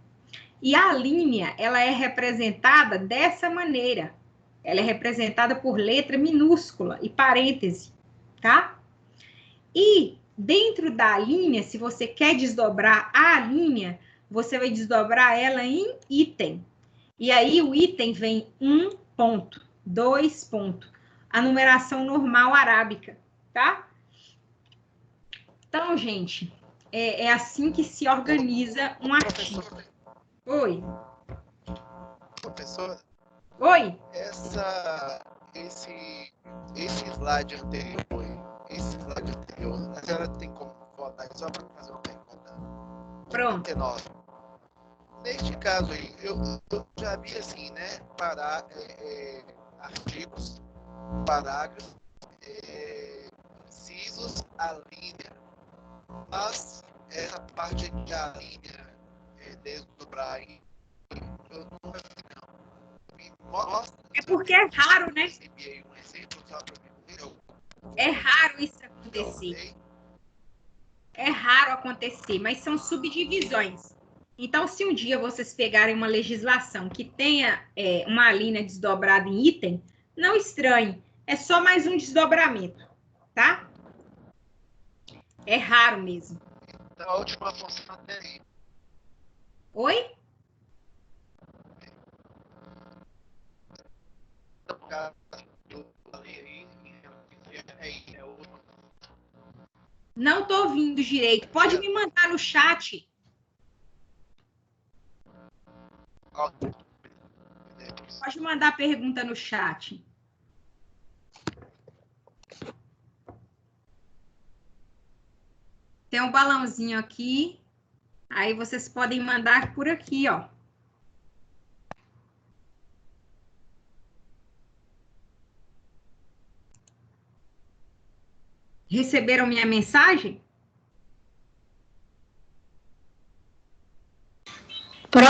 A: E a alínea, ela é representada dessa maneira. Ela é representada por letra minúscula e parêntese, tá? E dentro da linha, se você quer desdobrar a linha, você vai desdobrar ela em item. E aí o item vem 1 ponto, 2 ponto. A numeração normal arábica, tá? Então, gente, é assim que se organiza um artigo. Oi.
F: Professor,
A: Oi.
F: Esse slide anterior, a senhora tem como voltar só para fazer uma pergunta?
A: Pronto.
F: 39. Neste caso aí, eu já vi assim, né, artigos, parágrafos, incisos, a linha, mas essa parte de a linha, desdobrar aí, eu não vi não. Mostra,
A: É porque é raro, né?
F: um exemplo só para mim.
A: É raro isso acontecer. É raro acontecer, mas são subdivisões. Então, se um dia vocês pegarem uma legislação que tenha uma linha desdobrada em item, não estranhe, é só mais um desdobramento, tá? É raro mesmo.
F: Então, a última função dele.
A: Oi?
F: No caso, eu falei aí em relação
A: Não estou ouvindo direito. Pode me mandar no chat. Pode mandar pergunta no chat. Tem um balãozinho aqui. Aí vocês podem mandar por aqui, ó. Receberam minha mensagem?
E: Tá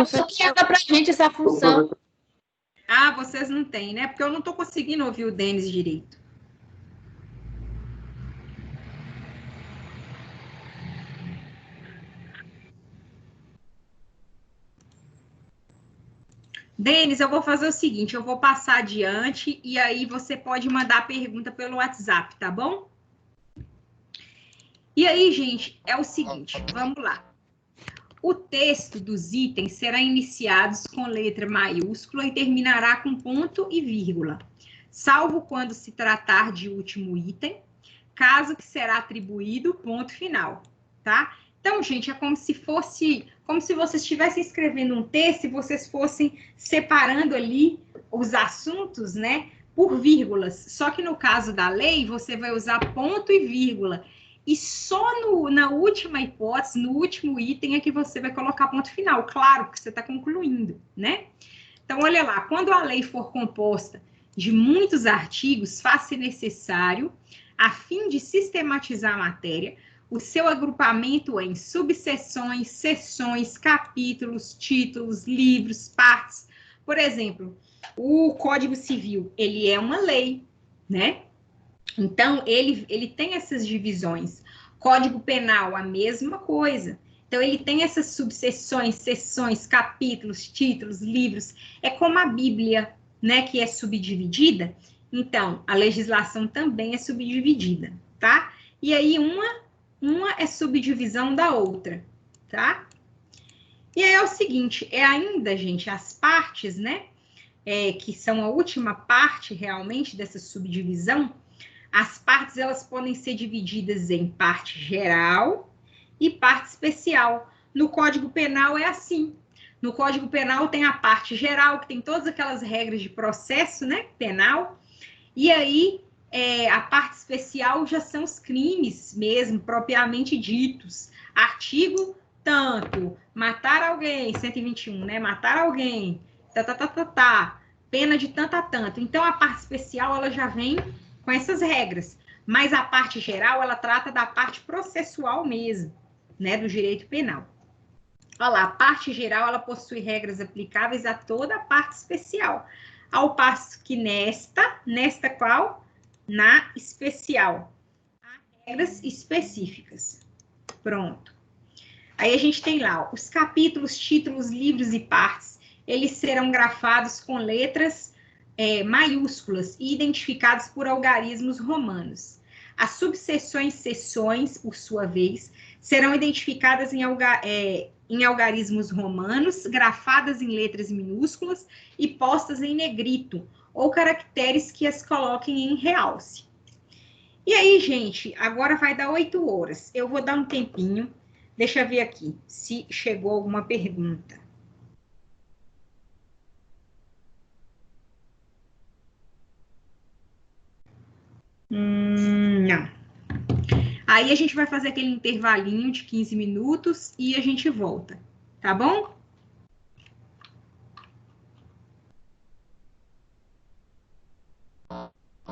E: bloqueada pra gente essa função.
A: Ah, vocês não têm, né? Porque eu não estou conseguindo ouvir o Denis direito. Denis, eu vou fazer o seguinte, eu vou passar adiante e aí você pode mandar a pergunta pelo WhatsApp, tá bom? E aí, gente, é o seguinte, vamos lá. O texto dos itens será iniciado com letra maiúscula e terminará com ponto e vírgula, salvo quando se tratar de último item, caso que será atribuído ponto final, tá? Então, gente, é como se vocês estivessem escrevendo um texto e vocês fossem separando ali os assuntos, né, por vírgulas. Só que no caso da lei, você vai usar ponto e vírgula. E só na última hipótese, no último item, é que você vai colocar ponto final. Claro que você está concluindo, né? Então, olha lá, quando a lei for composta de muitos artigos, faz-se necessário, a fim de sistematizar a matéria, o seu agrupamento em subseções, seções, capítulos, títulos, livros, partes. Por exemplo, o Código Civil, ele é uma lei, né? Então, ele tem essas divisões. Código Penal, a mesma coisa. Então, ele tem essas subseções, seções, capítulos, títulos, livros. É como a Bíblia, né, que é subdividida. Então, a legislação também é subdividida, tá? E aí, uma é subdivisão da outra, tá? E aí é o seguinte, ainda, gente, as partes, né, que são a última parte, realmente, dessa subdivisão, as partes, elas podem ser divididas em parte geral e parte especial. No Código Penal é assim. No Código Penal tem a parte geral, que tem todas aquelas regras de processo, né, penal, e aí a parte especial já são os crimes mesmo, propriamente ditos. Artigo tanto, matar alguém, 121, né, matar alguém, pena de tanto a tanto. Então, a parte especial, ela já vem com essas regras, mas a parte geral, ela trata da parte processual mesmo, né, do direito penal. Olha lá, a parte geral, ela possui regras aplicáveis a toda a parte especial, ao passo que nesta qual? Na especial. Há regras específicas. Pronto. Aí a gente tem lá, ó, os capítulos, títulos, livros e partes, eles serão grafados com letras maiúsculas e identificados por algarismos romanos. As subseções, seções, por sua vez, serão identificadas em algarismos romanos, grafadas em letras minúsculas e postas em negrito, ou caracteres que as coloquem em realce. E aí, gente, agora vai dar 8 horas. Eu vou dar um tempinho. Deixa eu ver aqui se chegou alguma pergunta. Não. Aí a gente vai fazer aquele intervalinho de 15 minutos e a gente volta, tá bom?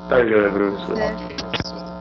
B: Tá, joia, professor.
F: Ok, professora.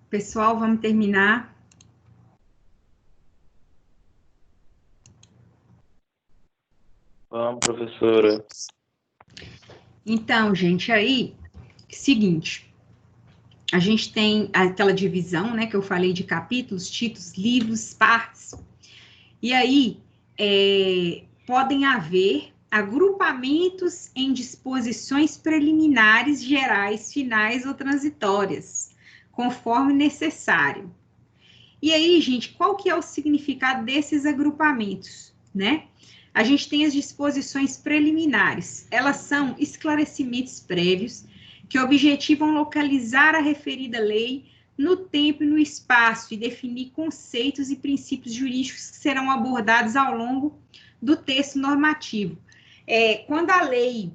A: Pessoal, vamos terminar.
B: Vamos, professora.
A: Então, gente, aí, seguinte, a gente tem aquela divisão, né, que eu falei de capítulos, títulos, livros, partes, e aí podem haver agrupamentos em disposições preliminares, gerais, finais ou transitórias, conforme necessário. E aí, gente, qual que é o significado desses agrupamentos, né? A gente tem as disposições preliminares. Elas são esclarecimentos prévios que objetivam localizar a referida lei no tempo e no espaço e definir conceitos e princípios jurídicos que serão abordados ao longo do texto normativo. Quando a lei,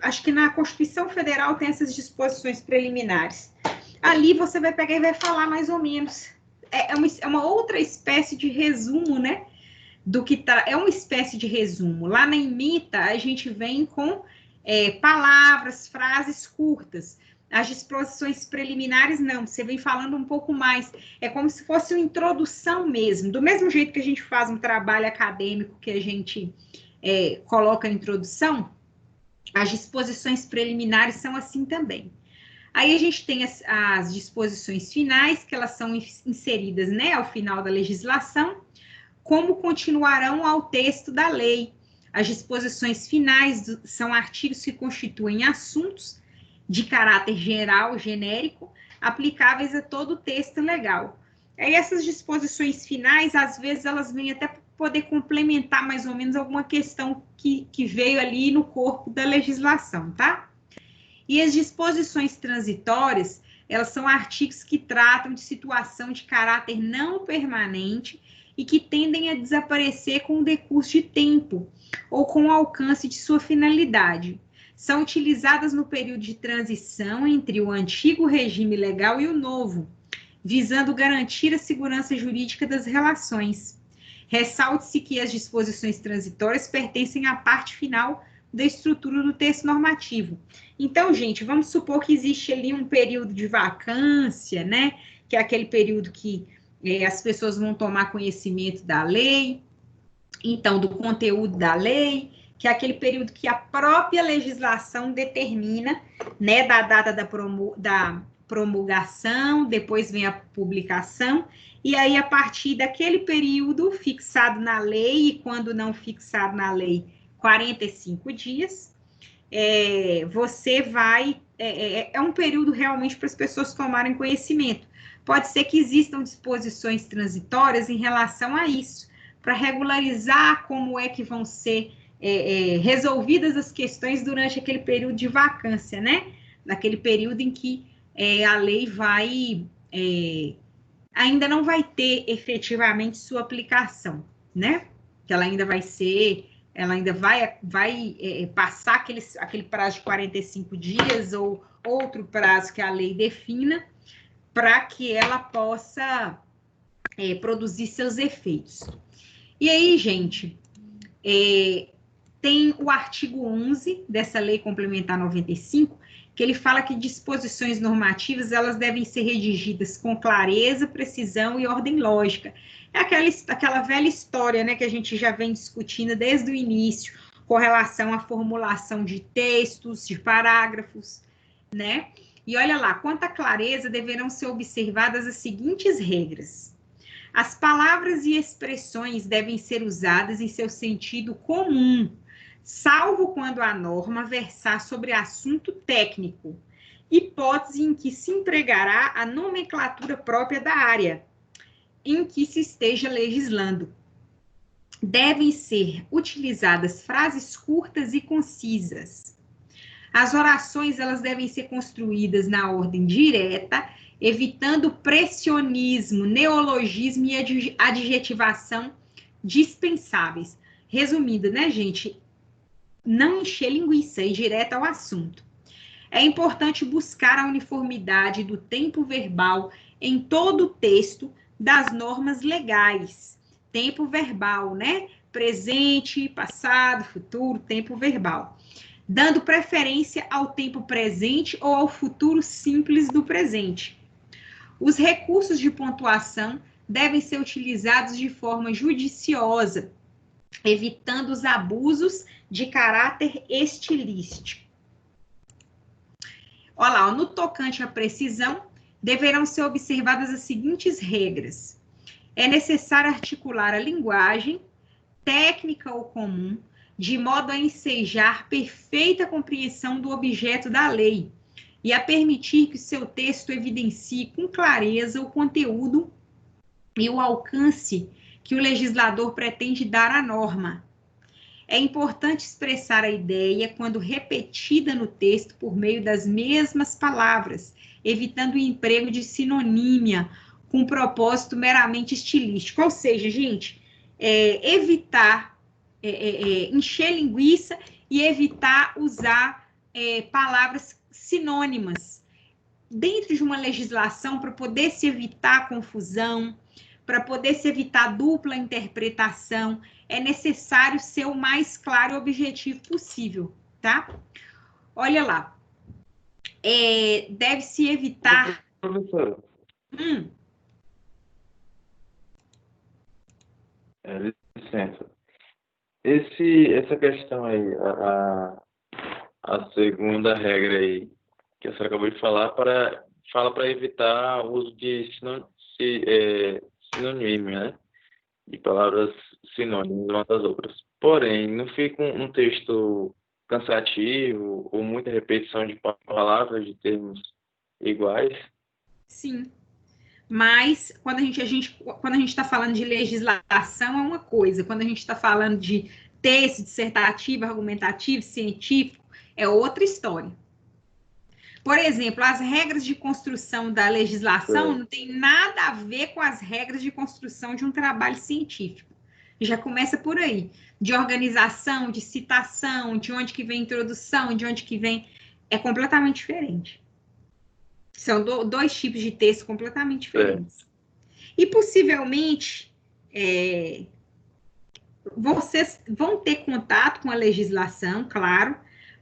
A: acho que na Constituição Federal tem essas disposições preliminares. Ali você vai pegar e vai falar mais ou menos. É uma outra espécie de resumo, né? É uma espécie de resumo. Lá na ementa, a gente vem com palavras, frases curtas. As disposições preliminares, não. Você vem falando um pouco mais. É como se fosse uma introdução mesmo. Do mesmo jeito que a gente faz um trabalho acadêmico que a gente coloca na introdução, as disposições preliminares são assim também. Aí a gente tem as disposições finais, que elas são inseridas, né, ao final da legislação, como continuarão ao texto da lei. As disposições finais são artigos que constituem assuntos de caráter geral, genérico, aplicáveis a todo o texto legal. Aí essas disposições finais, às vezes, elas vêm até poder complementar mais ou menos alguma questão que veio ali no corpo da legislação, tá? E as disposições transitórias, elas são artigos que tratam de situação de caráter não permanente e que tendem a desaparecer com o decurso de tempo ou com o alcance de sua finalidade. São utilizadas no período de transição entre o antigo regime legal e o novo, visando garantir a segurança jurídica das relações. Ressalte-se que as disposições transitórias pertencem à parte final da estrutura do texto normativo. Então, gente, vamos supor que existe ali um período de vacância, né? Que é aquele período que as pessoas vão tomar conhecimento da lei, então, do conteúdo da lei, que é aquele período que a própria legislação determina, né? Da data da promulgação, depois vem a publicação, e aí, a partir daquele período fixado na lei, e quando não fixado na lei, 45 dias, você vai... É um período realmente para as pessoas tomarem conhecimento. Pode ser que existam disposições transitórias em relação a isso, para regularizar como é que vão ser resolvidas as questões durante aquele período de vacância, né? Naquele período em que a lei vai... ainda não vai ter efetivamente sua aplicação, né? Que ela ainda vai ser... ela ainda vai passar aquele prazo de 45 dias ou outro prazo que a lei defina para que ela possa produzir seus efeitos. E aí, gente, tem o artigo 11 dessa Lei Complementar 95, que ele fala que disposições normativas elas devem ser redigidas com clareza, precisão e ordem lógica. É aquela velha história, né, que a gente já vem discutindo desde o início, com relação à formulação de textos, de parágrafos, né? E olha lá, quanto à clareza, deverão ser observadas as seguintes regras. As palavras e expressões devem ser usadas em seu sentido comum, salvo quando a norma versar sobre assunto técnico, hipótese em que se empregará a nomenclatura própria da área em que se esteja legislando. Devem ser utilizadas frases curtas e concisas. As orações elas devem ser construídas na ordem direta, evitando pressionismo, neologismo e adjetivação dispensáveis. Resumindo, né, gente? Não encher linguiça e direto ao assunto. É importante buscar a uniformidade do tempo verbal em todo o texto das normas legais. Tempo verbal, né? Presente, passado, futuro, tempo verbal. Dando preferência ao tempo presente ou ao futuro simples do presente. Os recursos de pontuação devem ser utilizados de forma judiciosa, evitando os abusos de caráter estilístico. Olha lá, no tocante à precisão, deverão ser observadas as seguintes regras. É necessário articular a linguagem, técnica ou comum, de modo a ensejar perfeita compreensão do objeto da lei e a permitir que o seu texto evidencie com clareza o conteúdo e o alcance que o legislador pretende dar à norma. É importante expressar a ideia quando repetida no texto por meio das mesmas palavras, evitando o emprego de sinonímia com propósito meramente estilístico. Ou seja, gente, evitar encher linguiça e evitar usar palavras sinônimas dentro de uma legislação para poder se evitar confusão, para poder se evitar dupla interpretação. É necessário ser o mais claro e objetivo possível, tá? Olha lá. Deve-se evitar...
B: Professora, licença. Essa questão aí, a segunda regra aí, que a senhora acabou de falar, fala para evitar o uso de sinonímia, né? De palavras sinônimas umas das outras. Porém, não fica um texto cansativo ou muita repetição de palavras, de termos iguais?
A: Sim. Mas quando a gente está falando de legislação é uma coisa, quando a gente está falando de texto dissertativo, argumentativo, científico, é outra história. Por exemplo, as regras de construção da legislação não tem nada a ver com as regras de construção de um trabalho científico. Já começa por aí, de organização, de citação, de onde que vem a introdução, de onde que vem... É completamente diferente. São dois tipos de texto completamente diferentes. E possivelmente vocês vão ter contato com a legislação, claro,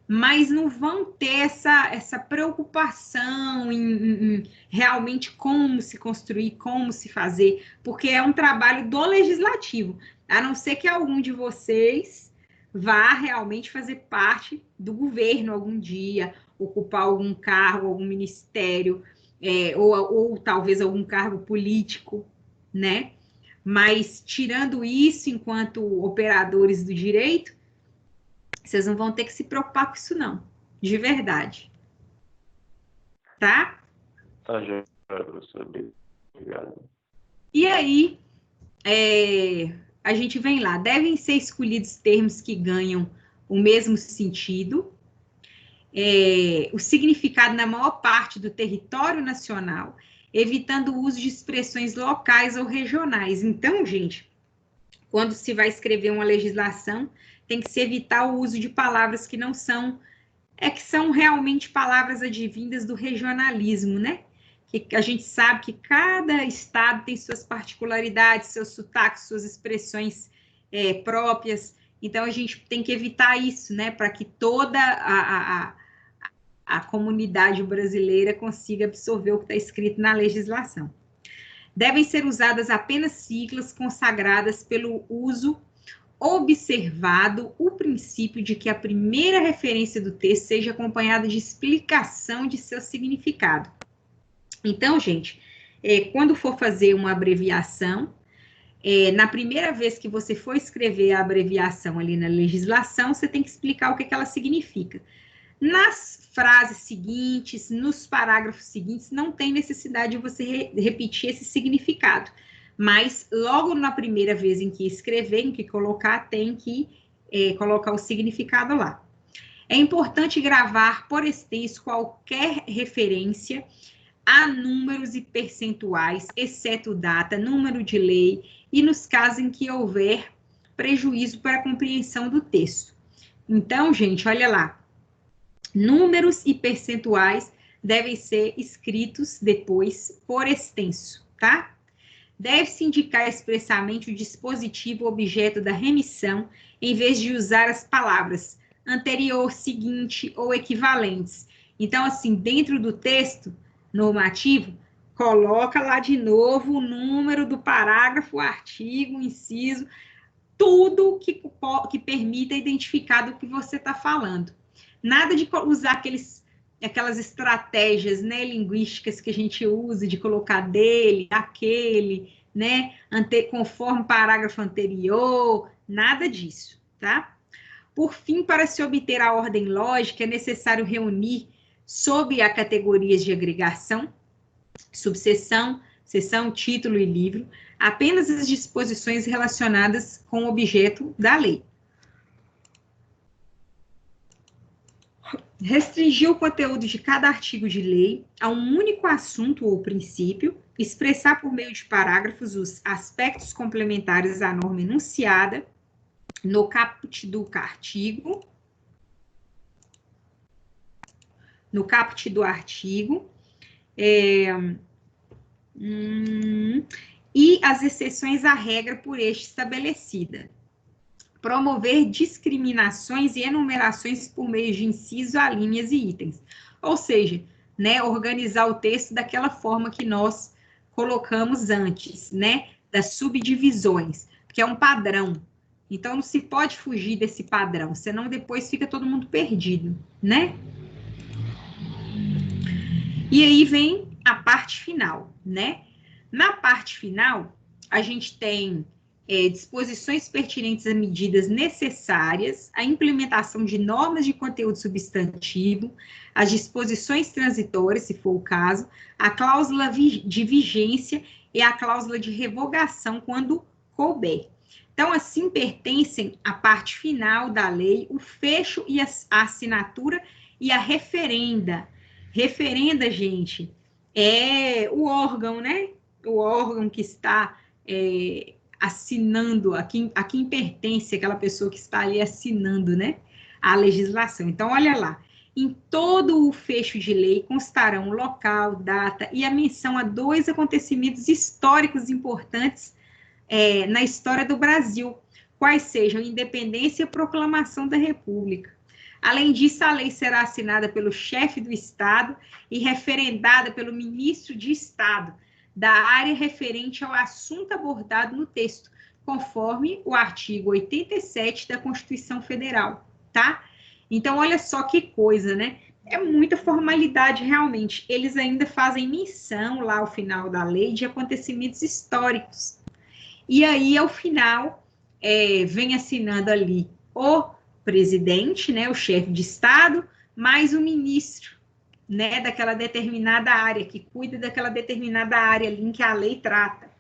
A: mas não vão ter essa preocupação em realmente como se construir, como se fazer, porque é um trabalho do legislativo, a não ser que algum de vocês vá realmente fazer parte do governo algum dia, ocupar algum cargo, algum ministério, ou talvez algum cargo político, né? Mas, tirando isso, enquanto operadores do direito, vocês não vão ter que se preocupar com isso, não. De verdade. Tá?
B: Tá, já eu saber. Obrigado.
A: E aí, a gente vem lá. Devem ser escolhidos termos que ganham o mesmo sentido, o significado na maior parte do território nacional, evitando o uso de expressões locais ou regionais. Então, gente, quando se vai escrever uma legislação, tem que se evitar o uso de palavras que não são, que são realmente palavras advindas do regionalismo, né? Que a gente sabe que cada estado tem suas particularidades, seus sotaques, suas expressões próprias. Então, a gente tem que evitar isso, né? Para que toda a comunidade brasileira consiga absorver o que está escrito na legislação. Devem ser usadas apenas siglas consagradas pelo uso observado o princípio de que a primeira referência do texto seja acompanhada de explicação de seu significado. Então, gente, quando for fazer uma abreviação, na primeira vez que você for escrever a abreviação ali na legislação, você tem que explicar o que ela significa. Nas frases seguintes, nos parágrafos seguintes, não tem necessidade de você repetir esse significado. Mas logo na primeira vez em que escrever, em que colocar, tem que colocar o significado lá. É importante gravar por extenso qualquer referência a números e percentuais, exceto data, número de lei, e nos casos em que houver prejuízo para a compreensão do texto. Então, gente, olha lá. Números e percentuais devem ser escritos depois por extenso, tá? Deve-se indicar expressamente o dispositivo objeto da remissão, em vez de usar as palavras anterior, seguinte ou equivalentes. Então, assim, dentro do texto normativo, coloca lá de novo o número do parágrafo, o artigo, o inciso, tudo que permita identificar do que você está falando. Nada de usar aquelas estratégias, né, linguísticas que a gente usa, de colocar dele, aquele, né, conforme o parágrafo anterior, nada disso, tá? Por fim, para se obter a ordem lógica, é necessário reunir, sob a categorias de agregação, subseção, seção, título e livro, apenas as disposições relacionadas com o objeto da lei. Restringir o conteúdo de cada artigo de lei a um único assunto ou princípio, expressar por meio de parágrafos os aspectos complementares à norma enunciada no caput do artigo, e as exceções à regra por este estabelecida. Promover discriminações e enumerações por meio de inciso, alíneas e itens. Ou seja, né, organizar o texto daquela forma que nós colocamos antes, né, das subdivisões, que é um padrão. Então, não se pode fugir desse padrão, senão depois fica todo mundo perdido, né? E aí vem a parte final, né? Na parte final, a gente tem disposições pertinentes a medidas necessárias, a implementação de normas de conteúdo substantivo, as disposições transitórias, se for o caso, a cláusula de vigência e a cláusula de revogação, quando couber. Então, assim, pertencem à parte final da lei, o fecho e a assinatura e a referenda. Referenda, gente, é o órgão, né? O órgão que está assinando, a quem pertence aquela pessoa que está ali assinando, né, a legislação. Então, olha lá, em todo o fecho de lei constarão o local, data e a menção a 2 acontecimentos históricos importantes na história do Brasil, quais sejam a independência e a proclamação da República. Além disso, a lei será assinada pelo chefe do Estado e referendada pelo ministro de Estado da área referente ao assunto abordado no texto, conforme o artigo 87 da Constituição Federal, tá? Então, olha só que coisa, né? É muita formalidade, realmente. Eles ainda fazem menção, lá ao final da lei, de acontecimentos históricos. E aí, ao final, vem assinando ali o presidente, né, o chefe de Estado, mais o ministro, né, daquela determinada área, que cuida daquela determinada área ali em que a lei trata.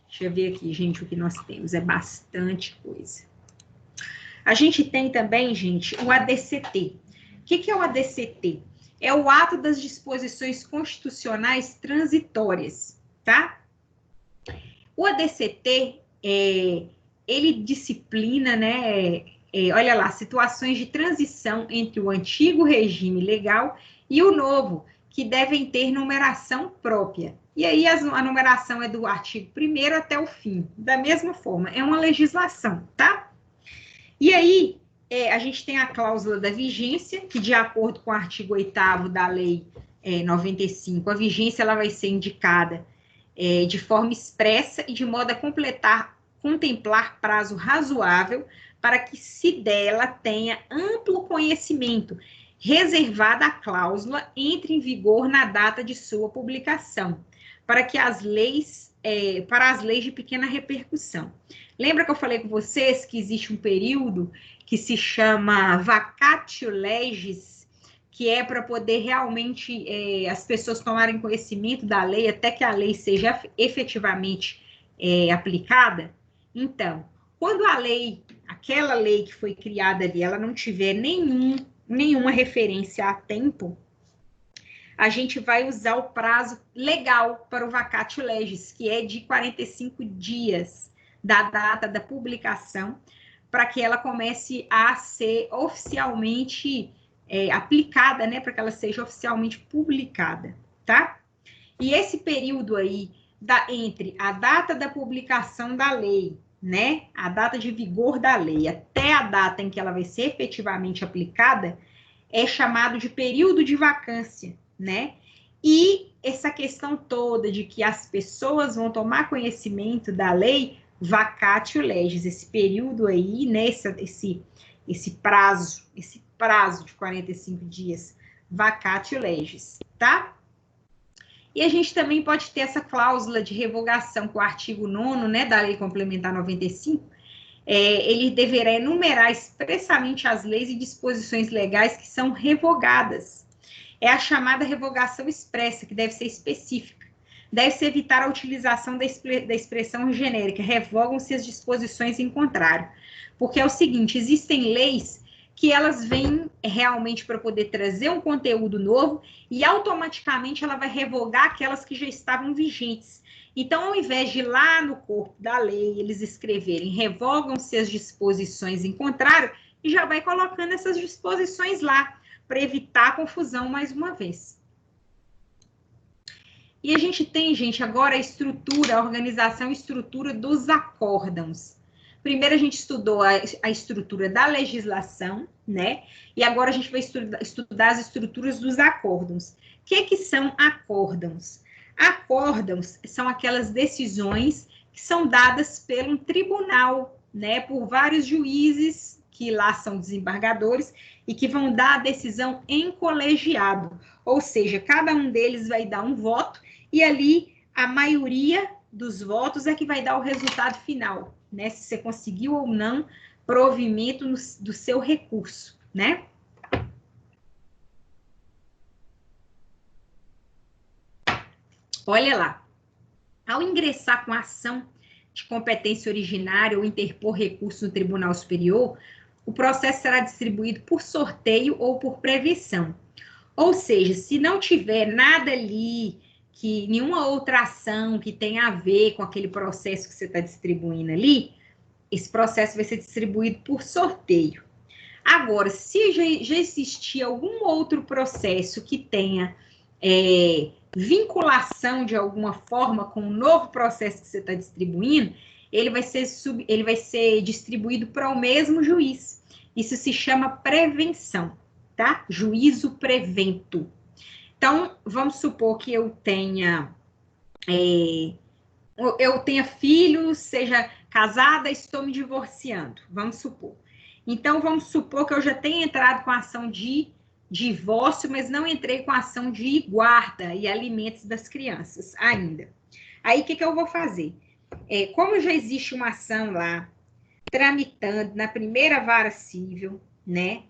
A: Deixa eu ver aqui, gente, o que nós temos. É bastante coisa. A gente tem também, gente, o ADCT. O que é o ADCT? É o ato das disposições constitucionais transitórias, tá? O ADCT, ele disciplina, né, olha lá, situações de transição entre o antigo regime legal e o novo, que devem ter numeração própria. E aí a numeração é do artigo 1º até o fim, da mesma forma, é uma legislação, tá? E aí, a gente tem a cláusula da vigência, que de acordo com o artigo 8º da lei 95, a vigência ela vai ser indicada de forma expressa e de modo a contemplar prazo razoável para que se dela tenha amplo conhecimento, reservada a cláusula entre em vigor na data de sua publicação, para as leis de pequena repercussão. Lembra que eu falei com vocês que existe um período que se chama vacatio legis, que é para poder realmente as pessoas tomarem conhecimento da lei até que a lei seja efetivamente aplicada? Então, quando aquela lei que foi criada ali, ela não tiver nenhuma referência a tempo, a gente vai usar o prazo legal para o vacatio legis, que é de 45 dias da data da publicação, para que ela comece a ser oficialmente aplicada, né, para que ela seja oficialmente publicada, tá? E esse período aí, entre a data da publicação da lei, né, a data de vigor da lei, até a data em que ela vai ser efetivamente aplicada, é chamado de período de vacância, né? E essa questão toda de que as pessoas vão tomar conhecimento da lei vacatio legis, esse período aí, né, esse prazo de 45 dias, vacatio legis, tá? E a gente também pode ter essa cláusula de revogação com o artigo 9º, né, da Lei Complementar 95, ele deverá enumerar expressamente as leis e disposições legais que são revogadas. É a chamada revogação expressa, que deve ser específica. Deve-se evitar a utilização da expressão genérica, revogam-se as disposições em contrário. Porque é o seguinte, existem leis que elas vêm realmente para poder trazer um conteúdo novo e automaticamente ela vai revogar aquelas que já estavam vigentes. Então, ao invés de ir lá no corpo da lei, eles escreverem revogam-se as disposições em contrário, e já vai colocando essas disposições lá, para evitar a confusão mais uma vez. E a gente tem, gente, agora a organização e estrutura dos acórdãos. Primeiro a gente estudou a estrutura da legislação, né? E agora a gente vai estudar as estruturas dos acórdãos. O que são acórdãos? Acórdãos são aquelas decisões que são dadas pelo tribunal, né? Por vários juízes que lá são desembargadores e que vão dar a decisão em colegiado. Ou seja, cada um deles vai dar um voto e ali a maioria dos votos é que vai dar o resultado final, né? Se você conseguiu ou não provimento do seu recurso, né? Olha lá. Ao ingressar com ação de competência originária ou interpor recurso no Tribunal Superior, o processo será distribuído por sorteio ou por prevenção. Ou seja, se não tiver nada ali, que nenhuma outra ação que tenha a ver com aquele processo que você está distribuindo ali, esse processo vai ser distribuído por sorteio. Agora, se já existir algum outro processo que tenha vinculação de alguma forma com o novo processo que você está distribuindo, ele vai ser distribuído para o mesmo juiz. Isso se chama prevenção, tá? Juízo prevento. Então, vamos supor que eu tenha filhos, seja casada, estou me divorciando, vamos supor. Então, vamos supor que eu já tenha entrado com a ação de divórcio, mas não entrei com a ação de guarda e alimentos das crianças ainda. Aí, o que eu vou fazer? Como já existe uma ação lá, tramitando na primeira vara civil, né,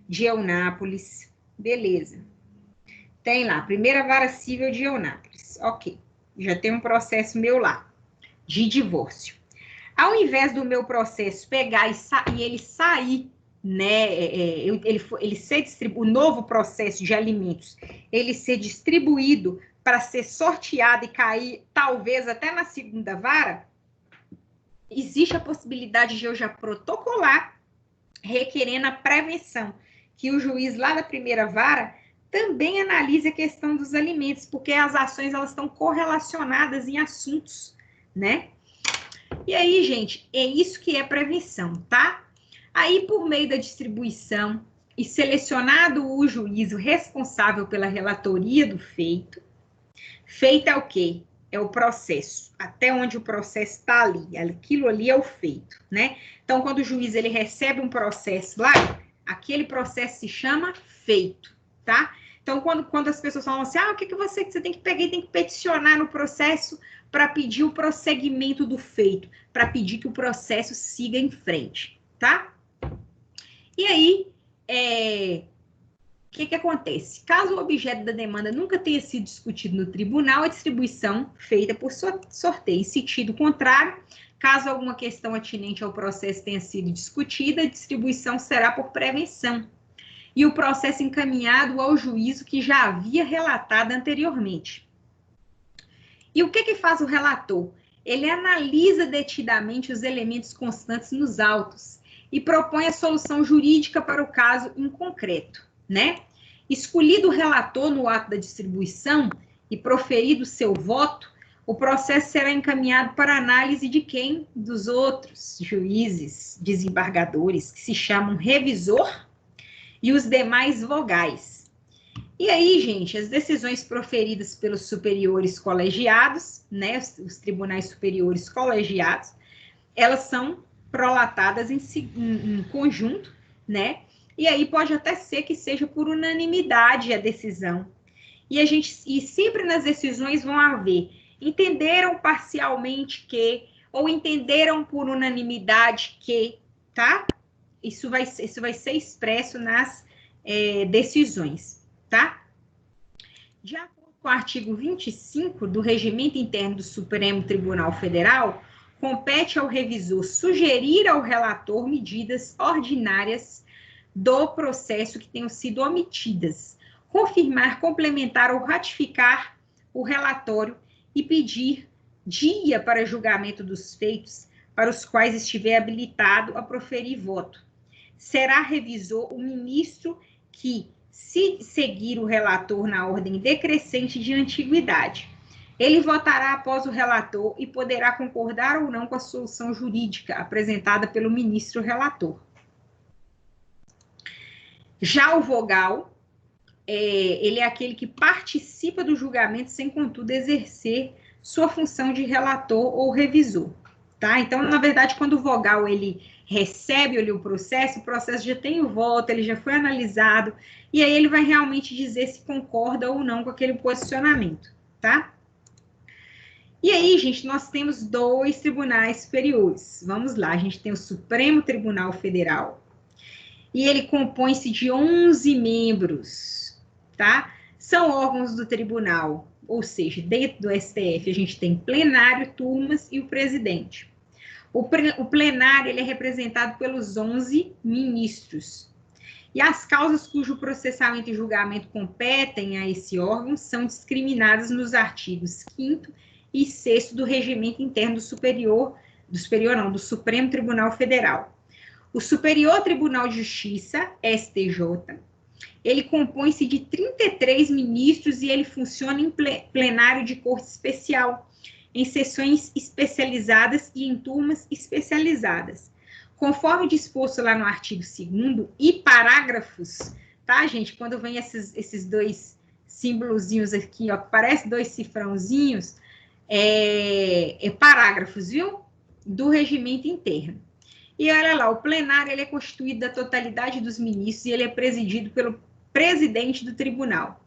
A: de Eunápolis, beleza. Tem lá, primeira vara civil de Eunápolis, ok. Já tem um processo meu lá, de divórcio. Ao invés do meu processo pegar e ele sair, né, o novo processo de alimentos, ele ser distribuído para ser sorteado e cair, talvez, até na segunda vara, existe a possibilidade de eu já protocolar, requerendo a prevenção, que o juiz lá da primeira vara também analise a questão dos alimentos, porque as ações elas estão correlacionadas em assuntos, né? E aí, gente, é isso que é prevenção, tá? Aí, por meio da distribuição e selecionado o juízo responsável pela relatoria do feito, feito é o quê? É o processo, até onde o processo está ali, aquilo ali é o feito, né? Então, quando o juiz ele recebe um processo lá, aquele processo se chama feito, tá? Então, quando as pessoas falam assim, o que você tem que pegar e tem que peticionar no processo para pedir o prosseguimento do feito, para pedir que o processo siga em frente, tá? E aí, o que acontece? Caso o objeto da demanda nunca tenha sido discutido no tribunal, a distribuição feita por sorteio. Em sentido contrário, caso alguma questão atinente ao processo tenha sido discutida, a distribuição será por prevenção. E o processo encaminhado ao juízo que já havia relatado anteriormente. E o que faz o relator? Ele analisa detidamente os elementos constantes nos autos e propõe a solução jurídica para o caso em concreto, né? Escolhido o relator no ato da distribuição e proferido seu voto, o processo será encaminhado para análise de quem? Dos outros juízes, desembargadores, que se chamam revisor, e os demais vogais. E aí, gente, as decisões proferidas pelos superiores colegiados, né, os tribunais superiores colegiados, elas são prolatadas em conjunto, né? E aí pode até ser que seja por unanimidade a decisão. E sempre nas decisões vão haver entenderam parcialmente que, ou entenderam por unanimidade que, tá? Isso vai ser expresso nas decisões, tá? De acordo com o artigo 25 do Regimento Interno do Supremo Tribunal Federal, compete ao revisor sugerir ao relator medidas ordinárias do processo que tenham sido omitidas, confirmar, complementar ou ratificar o relatório e pedir dia para julgamento dos feitos para os quais estiver habilitado a proferir voto. Será revisor o ministro que, se seguir o relator na ordem decrescente de antiguidade, ele votará após o relator e poderá concordar ou não com a solução jurídica apresentada pelo ministro relator. Já o vogal, ele é aquele que participa do julgamento sem, contudo, exercer sua função de relator ou revisor, tá? Então, na verdade, quando o vogal, ele recebe ali o processo já tem o voto, ele já foi analisado, e aí ele vai realmente dizer se concorda ou não com aquele posicionamento, tá? E aí, gente, nós temos 2 tribunais superiores. Vamos lá, a gente tem o Supremo Tribunal Federal, e ele compõe-se de 11 membros, tá? São órgãos do tribunal, ou seja, dentro do STF a gente tem plenário, turmas e o presidente. O plenário, ele é representado pelos 11 ministros. E as causas cujo processamento e julgamento competem a esse órgão são discriminadas nos artigos 5º e 6º do Regimento Interno do Supremo Tribunal Federal. O Superior Tribunal de Justiça, STJ, ele compõe-se de 33 ministros e ele funciona em plenário de corte especial, em sessões especializadas e em turmas especializadas. Conforme disposto lá no artigo 2º e parágrafos, tá, gente? Quando vem esses 2 símbolozinhos aqui, ó, parece 2 cifrãozinhos, parágrafos, viu? Do regimento interno. E olha lá, o plenário, ele é constituído da totalidade dos ministros e ele é presidido pelo presidente do tribunal.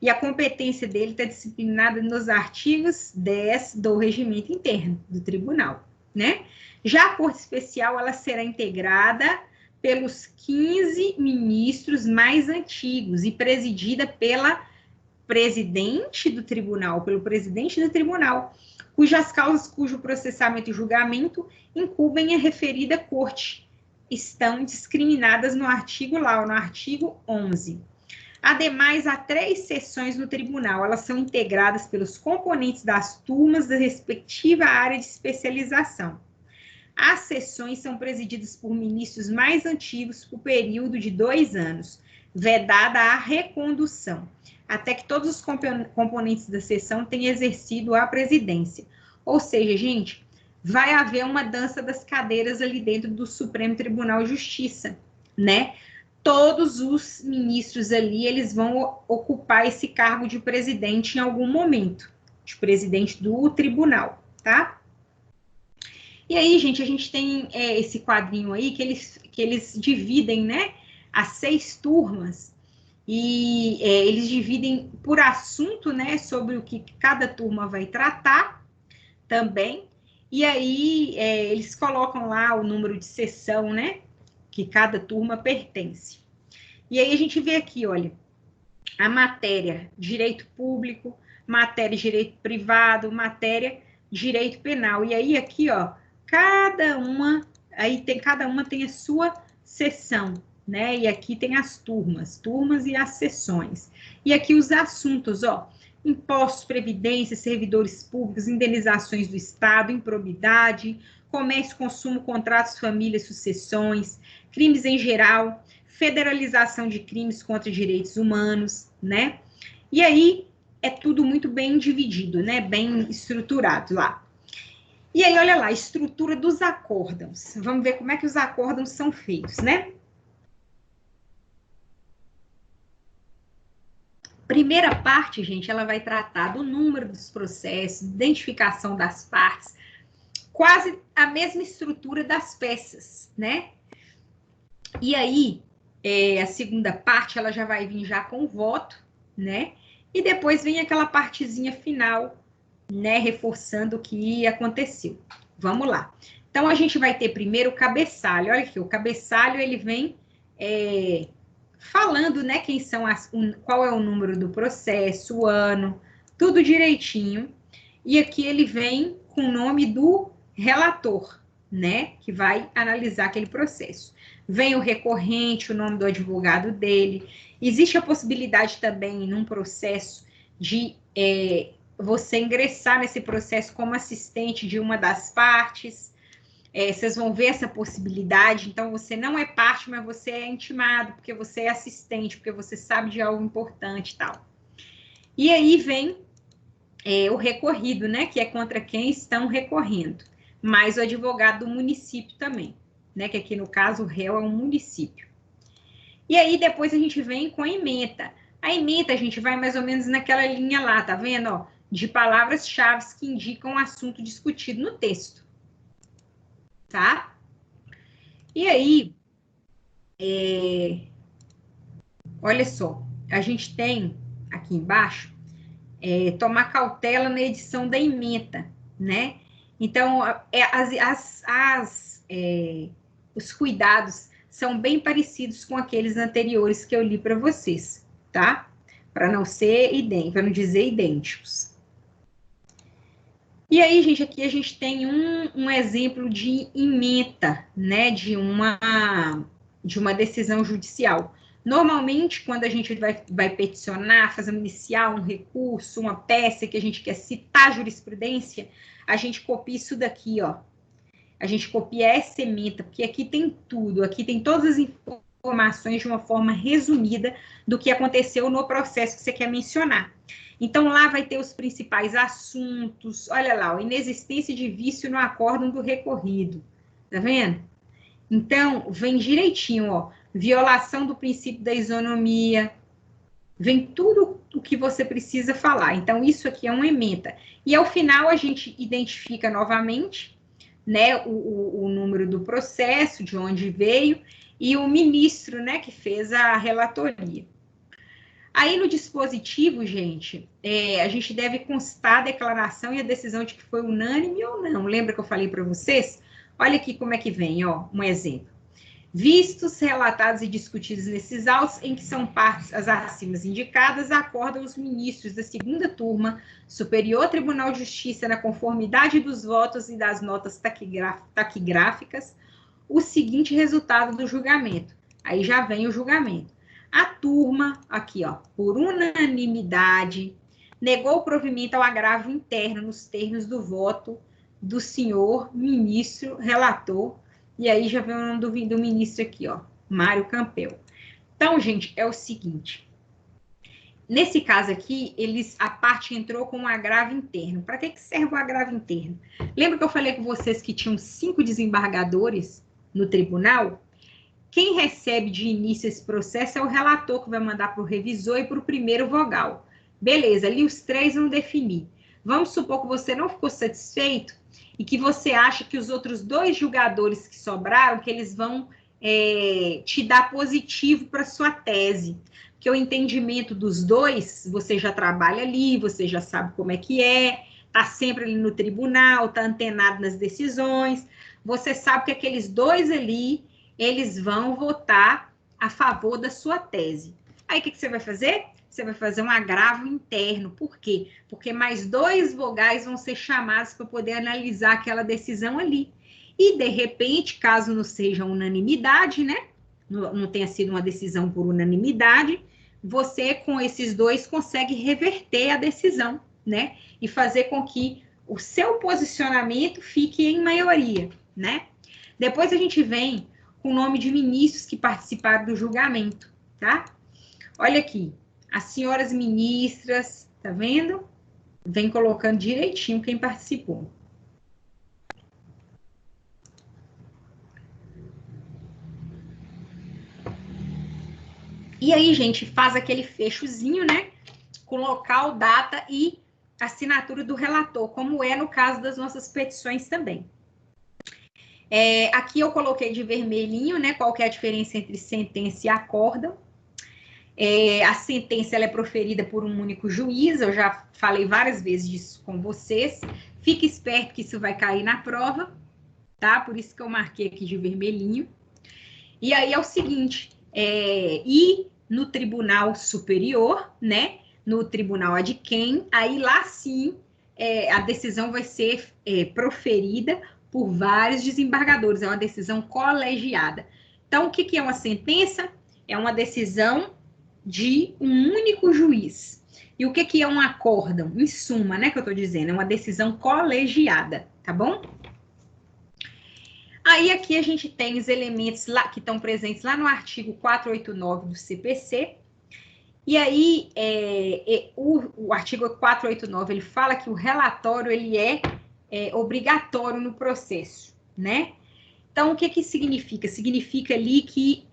A: E a competência dele está disciplinada nos artigos 10 do regimento interno do tribunal, né? Já a Corte Especial, ela será integrada pelos 15 ministros mais antigos e presidida pelo presidente do tribunal, cujas causas, cujo processamento e julgamento incumbem a referida corte, estão discriminadas no artigo 11. Ademais, há 3 sessões no tribunal, elas são integradas pelos componentes das turmas da respectiva área de especialização. As sessões são presididas por ministros mais antigos por período de 2 anos, vedada a recondução, até que todos os componentes da sessão tenham exercido a presidência. Ou seja, gente, vai haver uma dança das cadeiras ali dentro do Supremo Tribunal de Justiça, né? Todos os ministros ali, eles vão ocupar esse cargo de presidente em algum momento, de presidente do tribunal, tá? E aí, gente, a gente tem esse quadrinho aí que eles dividem, né, as 6 turmas, e eles dividem por assunto, né, sobre o que cada turma vai tratar também, e aí eles colocam lá o número de sessão, né, que cada turma pertence. E aí a gente vê aqui, olha, a matéria direito público, matéria direito privado, matéria direito penal. E aí aqui, ó, cada uma tem a sua sessão, né? E aqui tem as turmas e as sessões. E aqui os assuntos, ó, impostos, previdência, servidores públicos, indenizações do Estado, improbidade, comércio, consumo, contratos, família, sucessões, crimes em geral, federalização de crimes contra direitos humanos, né? E aí é tudo muito bem dividido, né? Bem estruturado lá. E aí, olha lá, a estrutura dos acórdãos. Vamos ver como é que os acórdãos são feitos, né? Primeira parte, gente, ela vai tratar do número dos processos, identificação das partes, quase a mesma estrutura das peças, né? E aí, a segunda parte, ela já vai vir já com o voto, né? E depois vem aquela partezinha final, né? Reforçando o que aconteceu. Vamos lá. Então, a gente vai ter primeiro o cabeçalho. Olha aqui, o cabeçalho, ele vem falando, né? Quem são qual é o número do processo, o ano, tudo direitinho. E aqui ele vem com o nome do relator, né? Que vai analisar aquele processo. Vem o recorrente, o nome do advogado dele. Existe a possibilidade também, num processo, de você ingressar nesse processo como assistente de uma das partes. Vocês vão ver essa possibilidade. Então, você não é parte, mas você é intimado, porque você é assistente, porque você sabe de algo importante e tal. E aí vem o recorrido, né? Que é contra quem estão recorrendo. Mais o advogado do município também, né? Que aqui, no caso, o réu é um município. E aí, depois a gente vem com a ementa. A ementa, a gente vai mais ou menos naquela linha lá, tá vendo? Ó, de palavras-chave que indicam o assunto discutido no texto. Tá? E aí, olha só, a gente tem aqui embaixo, tomar cautela na edição da ementa, né? Então, os cuidados são bem parecidos com aqueles anteriores que eu li para vocês, tá? Para não ser para não dizer idênticos. E aí, gente, aqui a gente tem um exemplo de ementa, né? De uma decisão judicial. Normalmente, quando a gente vai peticionar, fazer iniciar um recurso, uma peça que a gente quer citar jurisprudência, a gente copia isso daqui, ó. A gente copia essa ementa, porque aqui tem tudo, aqui tem todas as informações de uma forma resumida do que aconteceu no processo que você quer mencionar. Então, lá vai ter os principais assuntos, olha lá, ó, inexistência de vício no acórdão do recorrido, tá vendo? Então, vem direitinho, ó, violação do princípio da isonomia, vem tudo o que você precisa falar. Então, isso aqui é uma ementa. E, ao final, a gente identifica novamente, né, o número do processo, de onde veio, e o ministro, né, que fez a relatoria. Aí, no dispositivo, gente, a gente deve constar a declaração e a decisão de que foi unânime ou não. Lembra que eu falei para vocês? Olha aqui como é que vem, ó, um exemplo. Vistos, relatados e discutidos nesses autos, em que são partes as acima indicadas, acordam os ministros da segunda turma, Superior Tribunal de Justiça, na conformidade dos votos e das notas taquigráficas, o seguinte resultado do julgamento. Aí já vem o julgamento. A turma, aqui, ó, por unanimidade, negou o provimento ao agravo interno nos termos do voto do senhor ministro relator. E aí já vem o nome do ministro aqui, ó, Mário Campbell. Então, gente, é o seguinte. Nesse caso aqui, a parte entrou com um agravo interno. Para que serve o agravo interno? Lembra que eu falei com vocês que tinham 5 desembargadores no tribunal? Quem recebe de início esse processo é o relator, que vai mandar para o revisor e para o primeiro vogal. Beleza, ali os 3 vão definir. Vamos supor que você não ficou satisfeito e que você acha que os outros 2 julgadores que sobraram, que eles vão te dar positivo para sua tese. Porque o entendimento dos 2, você já trabalha ali, você já sabe como é que está sempre ali no tribunal, está antenado nas decisões, você sabe que aqueles 2 ali, eles vão votar a favor da sua tese. Aí, o que você vai fazer? Você vai fazer um agravo interno. Por quê? Porque mais 2 vogais vão ser chamados para poder analisar aquela decisão ali. E, de repente, caso não seja unanimidade, né? Não tenha sido uma decisão por unanimidade, você, com esses 2, consegue reverter a decisão, né? E fazer com que o seu posicionamento fique em maioria, né? Depois a gente vem com o nome de ministros que participaram do julgamento, tá? Olha aqui. As senhoras ministras, tá vendo? Vem colocando direitinho quem participou. E aí, gente, faz aquele fechozinho, né? com local, data e assinatura do relator, como é no caso das nossas petições também. Aqui eu coloquei de vermelhinho, né, qual que é a diferença entre sentença e acórdão. A sentença ela é proferida por um único juiz, eu já falei várias vezes disso com vocês. Fique esperto que isso vai cair na prova, tá? Por isso que eu marquei aqui de vermelhinho. E aí é o seguinte, e no Tribunal Superior, né, no Tribunal ad quem, aí lá sim a decisão vai ser proferida por vários desembargadores, é uma decisão colegiada. Então, o que é uma sentença? É uma decisão de um único juiz. E o que é um acórdão? Em suma, né, que eu estou dizendo, é uma decisão colegiada, tá bom? Aí aqui a gente tem os elementos lá, que estão presentes lá no artigo 489 do CPC. E aí, o artigo 489, ele fala que o relatório, ele é obrigatório no processo, né? Então, o que significa? Significa ali que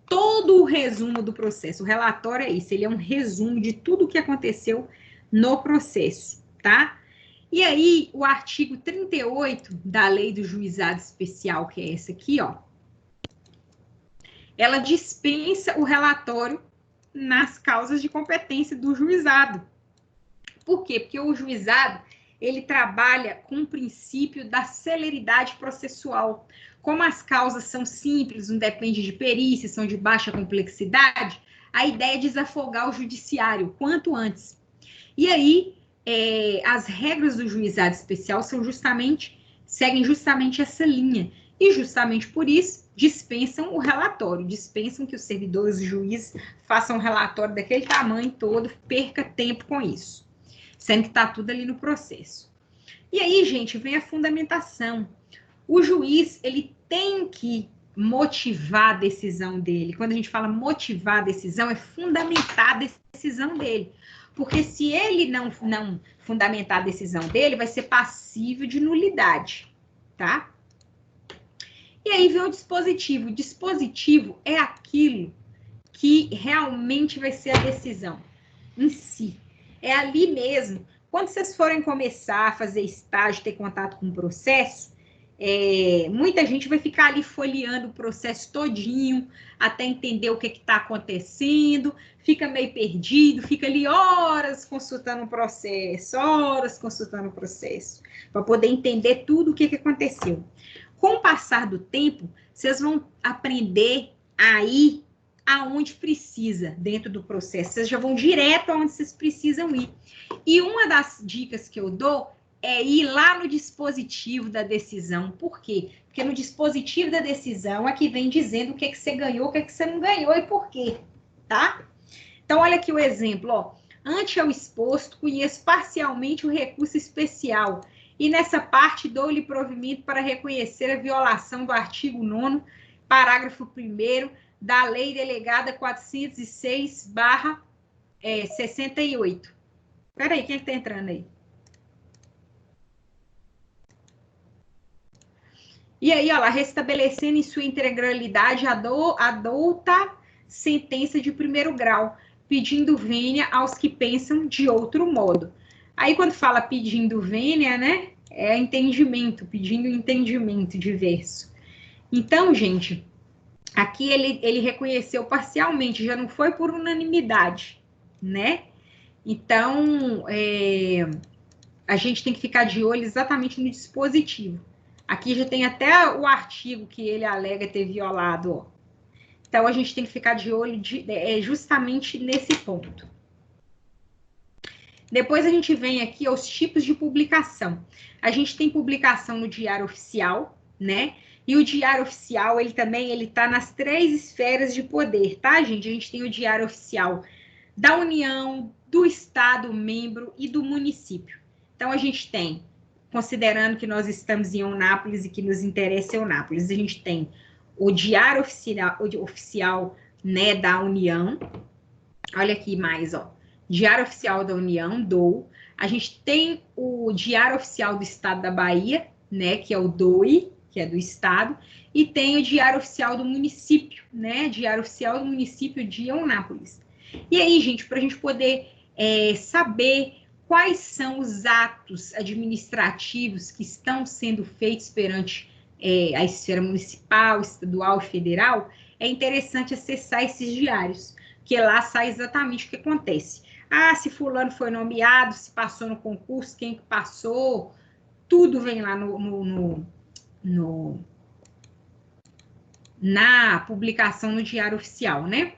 A: todo o resumo do processo, o relatório é isso, ele é um resumo de tudo o que aconteceu no processo, tá? E aí, o artigo 38 da Lei do Juizado Especial, que é essa aqui, ó, ela dispensa o relatório nas causas de competência do juizado. Por quê? Porque o juizado, ele trabalha com o princípio da celeridade processual. Como as causas são simples, não depende de perícia, são de baixa complexidade, a ideia é desafogar o judiciário quanto antes. E aí, as regras do juizado especial seguem justamente essa linha. E justamente por isso, dispensam o relatório, dispensam que os servidores e juízes façam um relatório daquele tamanho todo, perca tempo com isso, sendo que está tudo ali no processo. E aí, gente, vem a fundamentação. O juiz, ele tem que motivar a decisão dele. Quando a gente fala motivar a decisão, é fundamentar a decisão dele. Porque se ele não fundamentar a decisão dele, vai ser passível de nulidade, tá? E aí vem o dispositivo. O dispositivo é aquilo que realmente vai ser a decisão em si. É ali mesmo. Quando vocês forem começar a fazer estágio, ter contato com o processo, muita gente vai ficar ali folheando o processo todinho, até entender o que está acontecendo, fica meio perdido, fica ali horas consultando o processo, para poder entender tudo o que aconteceu. Com o passar do tempo, vocês vão aprender a ir aonde precisa dentro do processo. Vocês já vão direto aonde vocês precisam ir. E uma das dicas que eu dou é ir lá no dispositivo da decisão. Por quê? Porque no dispositivo da decisão é que vem dizendo o que você ganhou, o que você não ganhou e por quê, tá? Então, olha aqui o exemplo, ó. Ante ao exposto, conheço parcialmente o recurso especial e nessa parte dou-lhe provimento para reconhecer a violação do artigo 9º, parágrafo 1º, da Lei Delegada 406/68. Peraí, quem é que tá entrando aí? E aí, ó lá, restabelecendo em sua integralidade a douta sentença de primeiro grau, pedindo vênia aos que pensam de outro modo. Aí, quando fala pedindo vênia, né, é entendimento, pedindo entendimento diverso. Então, gente, aqui ele reconheceu parcialmente, já não foi por unanimidade, né? Então, a gente tem que ficar de olho exatamente no dispositivo. Aqui já tem até o artigo que ele alega ter violado, ó. Então, a gente tem que ficar de olho justamente nesse ponto. Depois a gente vem aqui aos tipos de publicação. A gente tem publicação no Diário Oficial, né? E o Diário Oficial, ele tá nas 3 esferas de poder, tá, gente? A gente tem o Diário Oficial da União, do Estado membro e do município. Então, a gente tem, considerando que nós estamos em Eunápolis e que nos interessa Eunápolis, a gente tem o Diário Oficial, né, da União. Olha aqui mais, ó. Diário Oficial da União, DOU. A gente tem o Diário Oficial do Estado da Bahia, né, que é o DOI, que é do Estado, e tem o Diário Oficial do Município, né, Diário Oficial do Município de Eunápolis. E aí, gente, para a gente poder saber quais são os atos administrativos que estão sendo feitos perante a esfera municipal, estadual e federal, é interessante acessar esses diários, porque lá sai exatamente o que acontece. Ah, se fulano foi nomeado, se passou no concurso, quem que passou, tudo vem lá na publicação no Diário Oficial, né?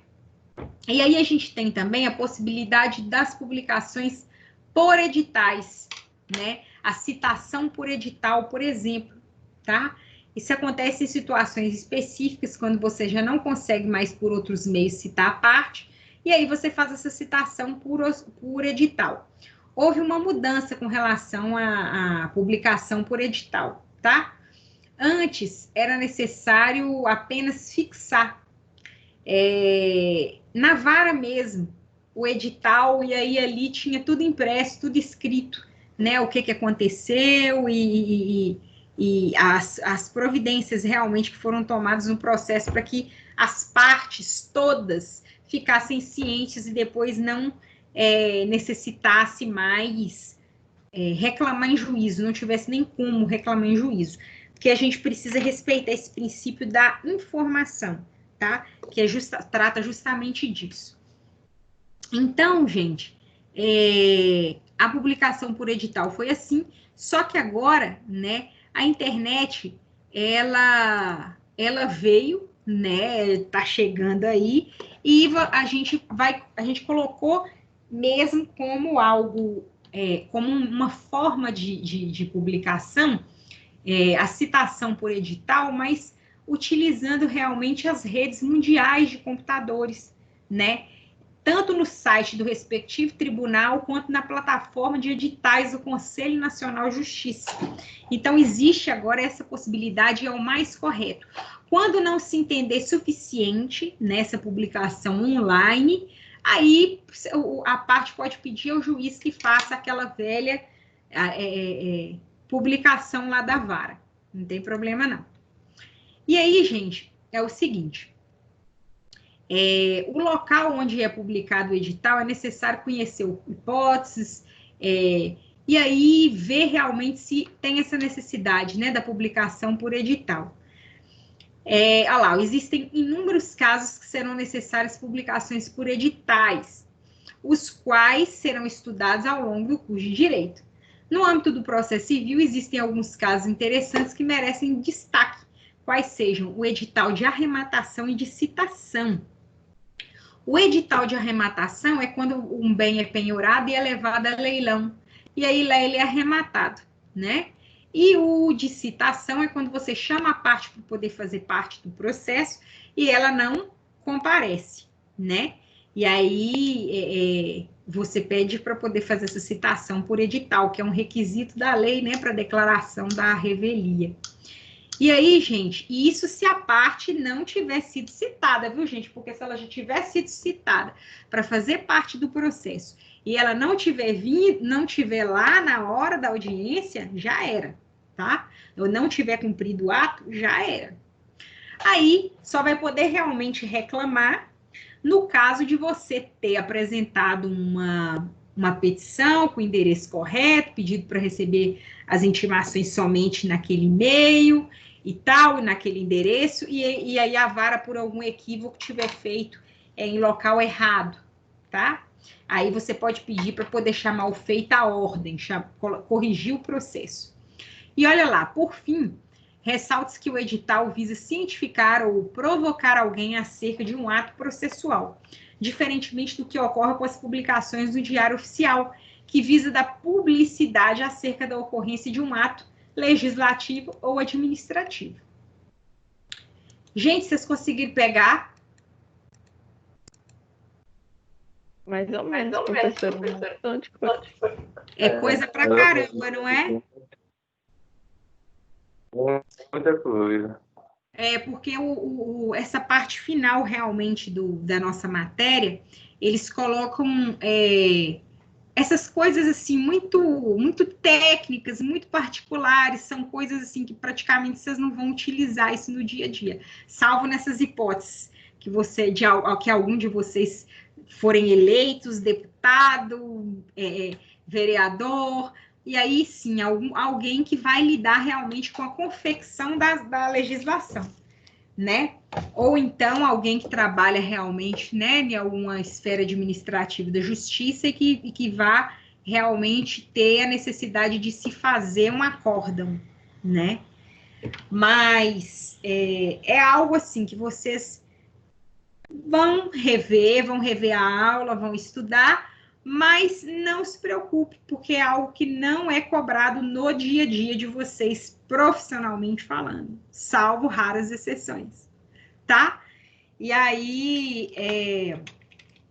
A: E aí a gente tem também a possibilidade das publicações por editais, né? A citação por edital, por exemplo, tá? Isso acontece em situações específicas, quando você já não consegue mais por outros meios citar a parte, e aí você faz essa citação por edital. Houve uma mudança com relação à publicação por edital, tá? Antes, era necessário apenas fixar na vara mesmo o edital, e aí ali tinha tudo impresso, tudo escrito, né? O que aconteceu e as providências realmente que foram tomadas no processo para que as partes todas ficassem cientes e depois não necessitasse mais reclamar em juízo, não tivesse nem como reclamar em juízo, porque a gente precisa respeitar esse princípio da informação, tá? Que trata justamente disso. Então, gente, a publicação por edital foi assim, só que agora, né, a internet, ela veio, né, tá chegando aí, e a gente colocou mesmo como algo, como uma forma de publicação, a citação por edital, mas utilizando realmente as redes mundiais de computadores, né? Tanto no site do respectivo tribunal, quanto na plataforma de editais do Conselho Nacional de Justiça. Então, existe agora essa possibilidade, é o mais correto. Quando não se entender suficiente nessa publicação online, aí a parte pode pedir ao juiz que faça aquela velha publicação lá da vara. Não tem problema, não. E aí, gente, é o seguinte... o local onde é publicado o edital é necessário conhecer hipóteses, e aí ver realmente se tem essa necessidade, né, da publicação por edital. Olha lá, existem inúmeros casos que serão necessárias publicações por editais, os quais serão estudados ao longo do curso de Direito. No âmbito do processo civil, existem alguns casos interessantes que merecem destaque, quais sejam o edital de arrematação e de citação. O edital de arrematação é quando um bem é penhorado e é levado a leilão, e aí lá ele é arrematado, né? E o de citação é quando você chama a parte para poder fazer parte do processo e ela não comparece, né? E aí você pede para poder fazer essa citação por edital, que é um requisito da lei, né, para declaração da revelia. E aí, gente, isso se a parte não tiver sido citada, viu, gente? Porque se ela já tiver sido citada para fazer parte do processo e ela não tiver lá na hora da audiência, já era, tá? Ou não tiver cumprido o ato, já era. Aí, só vai poder realmente reclamar no caso de você ter apresentado uma petição com o endereço correto, pedido para receber as intimações somente naquele e-mail e tal, naquele endereço, e aí a vara, por algum equívoco, tiver feito em local errado, tá? Aí você pode pedir para poder chamar o feito à ordem, corrigir o processo. E olha lá, por fim, ressalte que o edital visa cientificar ou provocar alguém acerca de um ato processual, diferentemente do que ocorre com as publicações do Diário Oficial, que visa dar publicidade acerca da ocorrência de um ato legislativo ou administrativo. Gente, vocês conseguiram pegar?
D: Mais ou menos, professora. Bastante coisa.
A: É coisa pra caramba, não é?
B: Muita coisa.
A: Porque essa parte final, realmente, da nossa matéria, eles colocam essas coisas, assim, muito, muito técnicas, muito particulares, são coisas, assim, que praticamente vocês não vão utilizar isso no dia a dia, salvo nessas hipóteses que algum de vocês forem eleitos, deputado, vereador, e aí sim, alguém que vai lidar realmente com a confecção da legislação, né? Ou então alguém que trabalha realmente, né, em alguma esfera administrativa da justiça e que vá realmente ter a necessidade de se fazer um acórdão, né? Mas é algo assim que vocês vão rever a aula, vão estudar, mas não se preocupe, porque é algo que não é cobrado no dia a dia de vocês, profissionalmente falando, salvo raras exceções, tá? E aí,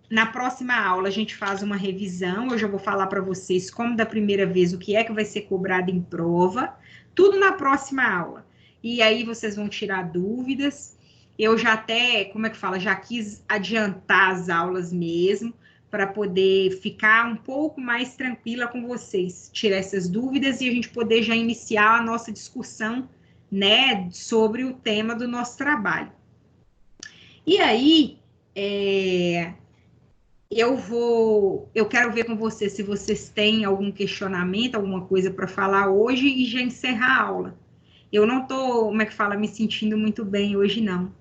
A: na próxima aula, a gente faz uma revisão, eu já vou falar para vocês, como da primeira vez, o que é que vai ser cobrado em prova, tudo na próxima aula. E aí, vocês vão tirar dúvidas. Eu já até, como é que fala, já quis adiantar as aulas mesmo, para poder ficar um pouco mais tranquila com vocês, tirar essas dúvidas e a gente poder já iniciar a nossa discussão, né, sobre o tema do nosso trabalho. E aí, eu quero ver com vocês se vocês têm algum questionamento, alguma coisa para falar hoje e já encerrar a aula. Eu não estou, como é que fala, me sentindo muito bem hoje, não.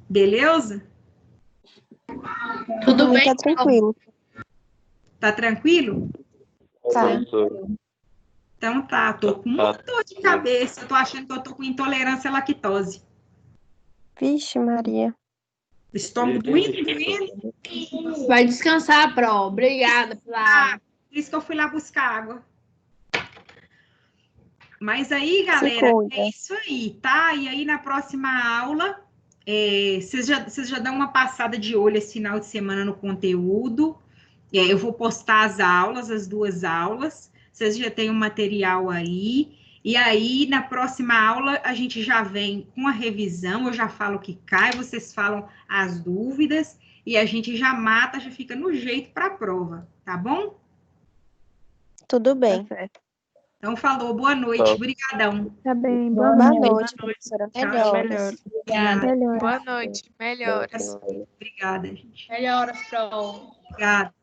A: Beleza?
D: Tudo bem? Tá tranquilo.
A: Tá tranquilo?
D: Tá.
A: Então tá, tô com muita dor de cabeça, eu tô achando que eu tô com intolerância à lactose.
D: Vixe, Maria.
A: Estômago doendo.
G: Vai descansar, Pro. Obrigada pela aula.
A: Por isso que eu fui lá buscar água. Mas aí, galera, é isso aí, tá? E aí, na próxima aula, vocês já dão uma passada de olho esse final de semana no conteúdo. Eu vou postar as aulas, as 2 aulas. Vocês já têm o material aí. E aí, na próxima aula, a gente já vem com a revisão. Eu já falo o que cai, vocês falam as dúvidas. E a gente já mata, já fica no jeito para a prova, tá bom?
D: Tudo bem.
C: Tá certo.
A: Então, falou. Boa noite. Obrigadão.
C: Tá bem.
D: Boa noite, professora. Melhoras.
G: Obrigada.
C: Boa noite. Melhoras.
A: Obrigada, gente.
G: Melhoras, Pro.
A: Obrigada.